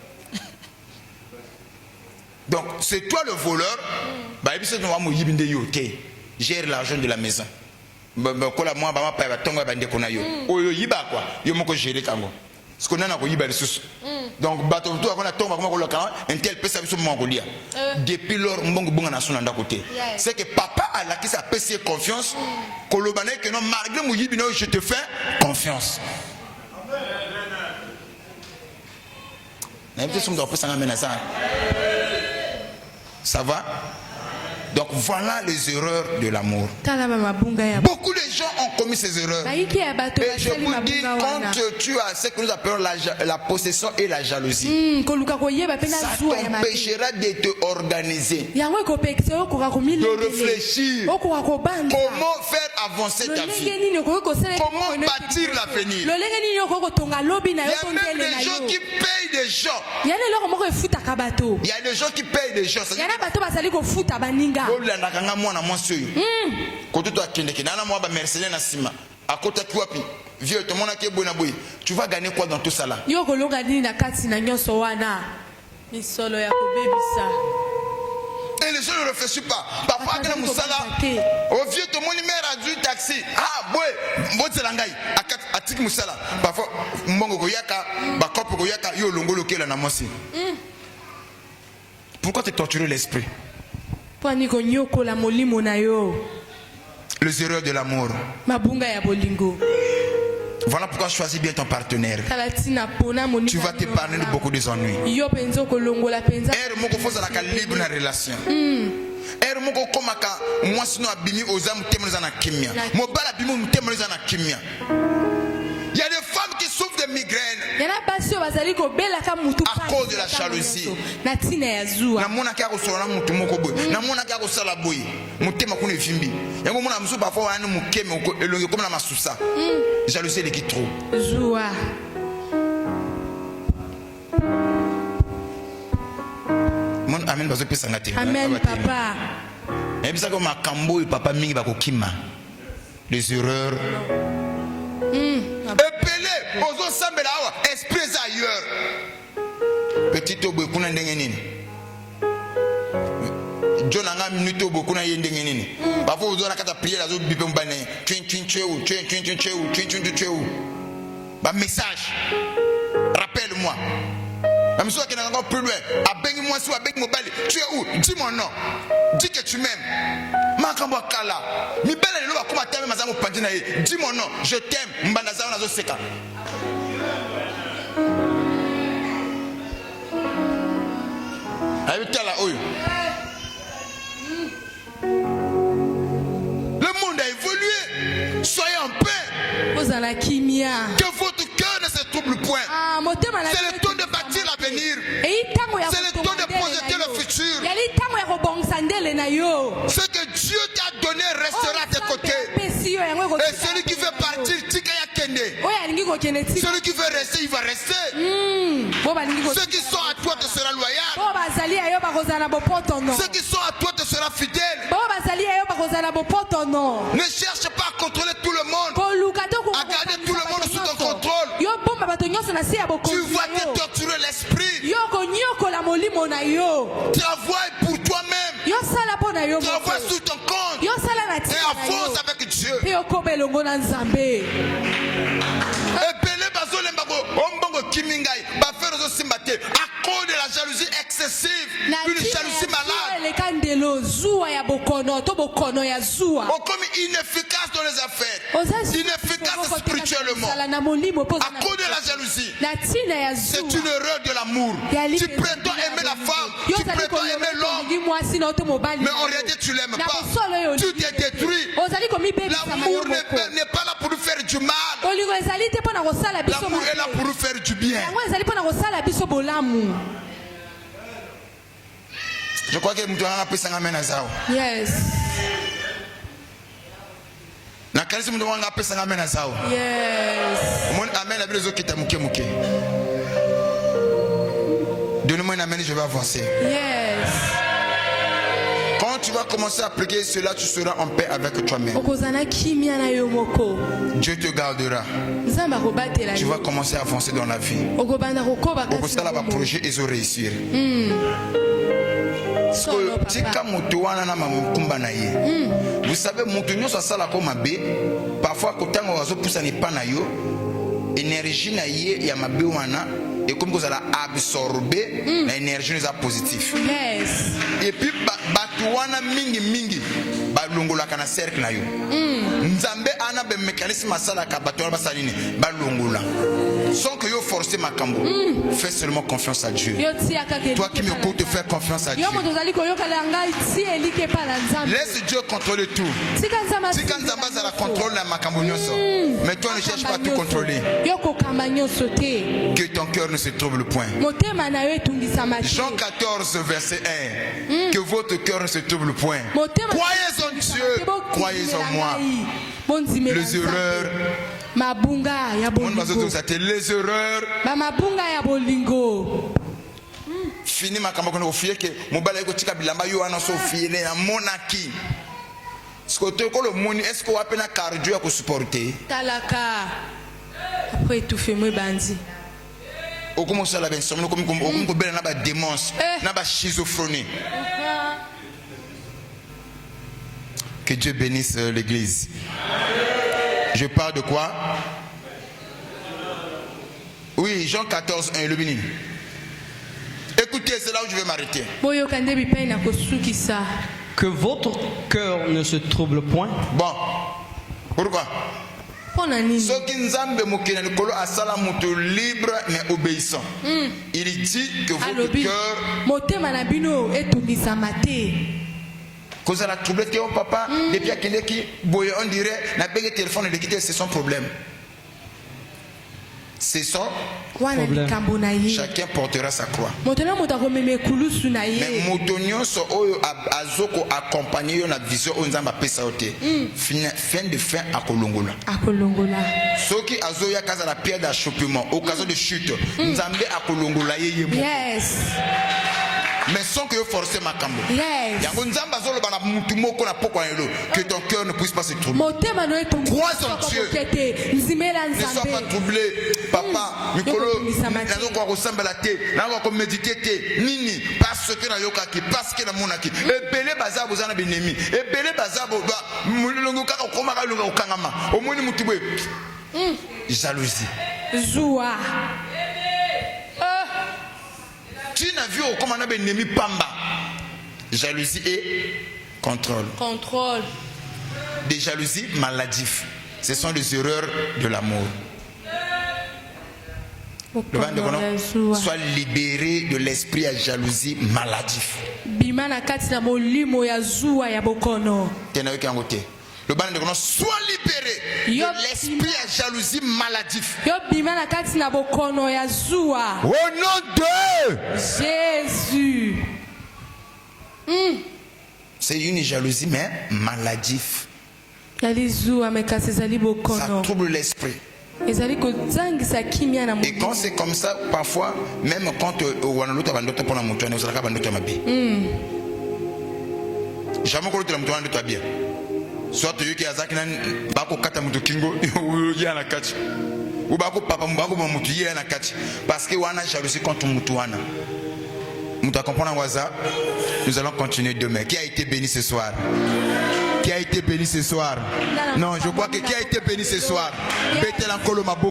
Donc c'est toi le voleur. Ba yibi c'est no mo yibi nde yo te. Gère l'argent de la maison. Kola moi ba pa ba tonga ba ndeko na yo oyo yiba kwa yo moko gérer kango parce que nana ko yiba lisusu donc bato to akona tonga kuma ko loka un tel pesa biso mo ko lia depuis lors mbongo bonga na suna ndako te c'est que papa a la qui sa pèse confiance kolobana que non malgré mo yibi no je te fais confiance na biso ndo pesa ngame na ça va. Donc voilà les erreurs de l'amour. Beaucoup de gens ont commis ces erreurs. Et je vous dis, quand tu as ce que nous appelons la possession et la jalousie, ça t'empêchera de te organiser, de réfléchir comment faire avancer ta vie, comment bâtir l'avenir. Il y a même des gens qui payent des gens. Il y a des gens qui payent des gens. Tu vas gagner quoi dans tout ça là? Et les gens ne réfléchissent pas. Papa, quand vous savez, au vieux, tout le monde a du taxi. Ah, ouais, bon, c'est l'angaï. À Tik Moussala. Parfois, Mbongo Goyaka, Bakop Goyaka, Yo Longo Loke la Namosi. Pourquoi te torturer l'esprit? Les erreurs de l'amour. Voilà pourquoi choisis bien ton partenaire. Tu vas t'épargner de beaucoup des ennuis. Er moko fosa la libre na relation. Er moko komaka mwasino abimi ozamu temoza na kimia. Mobala abimi temoza na kimia. Il y a des femmes qui souffrent de migraines à cause de la jalousie. Namona kia ko sona mutu moko boy. Namona kia ko sala boy. Mutema kune vimbi. Yango mona musu parfois wana mukeme ko elonge comme na masusa. Jalousie les qui trop. Joie. Mon amen bazo pesa ngate. Amen papa. Et puis ça comme makambo et papa mingi bakokima. Les erreurs. Epelé, ozo sambela awa, esprit ailleurs. Petit obo kuna ndenge nini? Jonanga minute obo kuna ndenge nini? Parfois ozo na kata prière azo bipe mbane, twin. Ba message. Rappelle-moi. La mission qui est encore plus loin. Abengi-moi si abengi-mobali. Tu es où? Dis mon nom. Dis que tu m'aimes. Makambo kala. Mi belle le ba kuma teme mazamu pandina ye. Dis mon nom. Je t'aime. Mbanaza nazo seka. Ayo tala oyo. Le monde a évolué. Soyez en paix. Vous allez kimia. Que votre cœur ne se trouble point. C'est le temps de bâtir l'avenir. C'est le temps de projeter le futur. Ce que Dieu t'a donné restera à tes côtés. Et celui qui veut partir, Tikaya Kende. Celui qui veut rester, il va rester. Ceux qui sont à toi te sera loyal. Ceux qui sont à toi te sera fidèle. Ne cherche pas à contrôler tout le monde. À garder tout le monde sous ton contrôle. Tu vas te torturer l'esprit. Travaille pour toi-même. Travaille sur ton compte. Et avance avec Dieu. À cause de la jalousie excessive, une jalousie malade. On comme inefficace dans les affaires, inefficace spirituellement. À cause de la jalousie, c'est une erreur de l'amour. Tu prétends aimer la femme, tu prétends aimer l'homme, mais en réalité tu l'aimes pas. Tu t'es détruit. L'amour n'est pas là pour nous faire du mal. L'amour est là pour nous faire du bien. Je crois que nous devons appeler ça amen azao. Yes. Na kanisa nous devons appeler ça amen azao. Yes. Mon amen la les autres qui t'a mouké. Donnez-moi un amen, je vais avancer. Yes. Quand tu vas commencer à prier cela, tu seras en paix avec toi-même. Dieu te gardera. Tu vas commencer à avancer dans la vie. Ça va projet et se réussir. Vous savez, mon ça ça la comme parfois quand on va se pousser n'est pas naïo, énergie naïe y a ma béwana. Et comme vous allez absorber l'énergie positive. Yes. Et puis batuana mingi balongola kana cercle na yo. Nzambe ana be mécanisme masala ka batuana basalini balongola. Sans que yo forcer makambo. Fais seulement confiance à Dieu. Toi qui m'écoutes, fais confiance à Dieu. Laisse Dieu contrôler tout. Si quand Nzamba za la contrôle na makambo nyoso. Mais toi ne cherche pas à tout contrôler. Que ton cœur ne se trouble point. Jean 14 verset 1. Que votre cœur ne se trouble point. Croyez en Dieu, croyez en moi. Les erreurs. Les erreurs. Fini ma kamba kono ofie que mobala eko tika bilamba yo ana so fie na monaki. Skoto ko le moni est-ce qu'on a pena cardio à supporter? Talaka. Après tout fait moi bandi. Au commence à la bensomme comme belle na ba démence, na ba schizophrénie. Que Dieu bénisse l'église. Je parle de quoi? Oui, Jean 14, 1, le béni. Écoutez, c'est là où je vais m'arrêter. Que votre cœur ne se trouble point. Bon, pourquoi? Ce qui nous a libre mais obéissant. Il dit que votre cœur. Quand ça a troublé ton papa, depuis qu'il qui on dirait n'a pas de téléphone de quitter, c'est son problème. C'est son problème. Chacun portera sa croix. Mais motonio so oyo azoko accompagner yo na vision onzamba pesa ote. Fin de fin akolongola. Soki azoya kaza la pierre d'achoppement, occasion de chute. Nzambe akolongola yeye mo. Yes. Mais sans que vous forcez ma cambo. Yes. Que ton cœur ne puisse pas se troubler. Crois en Dieu. Ne sois pas troublé. Papa, Nicolo, nous ressemble à la tête. Nous méditer. Nini, parce que na yokaki, parce que na monaki. Et belé bazar vous en avez ennemi. Et belé bazar vous l'ongoka okomaka longa okangama. Au moins mutubwe. Jalousie. Zoua. Jalousie et contrôle. Contrôle. Des jalousies maladifs. Ce sont des erreurs de l'amour. Soit libéré de l'esprit à jalousie maladif. Soit libéré de l'esprit à jalousie maladif. Au nom de Jésus. C'est une jalousie mais maladif. Ça trouble l'esprit. Et quand c'est comme ça, parfois, même quand on a l'autre pour la montagne, on a jamais connu la montagne de bien. Soit tu es à Bako Katamuto Kingo, ou Yana Kachi, ou Bako Papa Mbako Mamutu Yana Kachi, parce que Wana jalousie contre Mutuana. Nous comprenons Waza. Nous allons continuer demain. Qui a été béni ce soir? Qui a été béni ce soir? Non, je crois que qui a été béni ce soir? Bethel en Colomabo.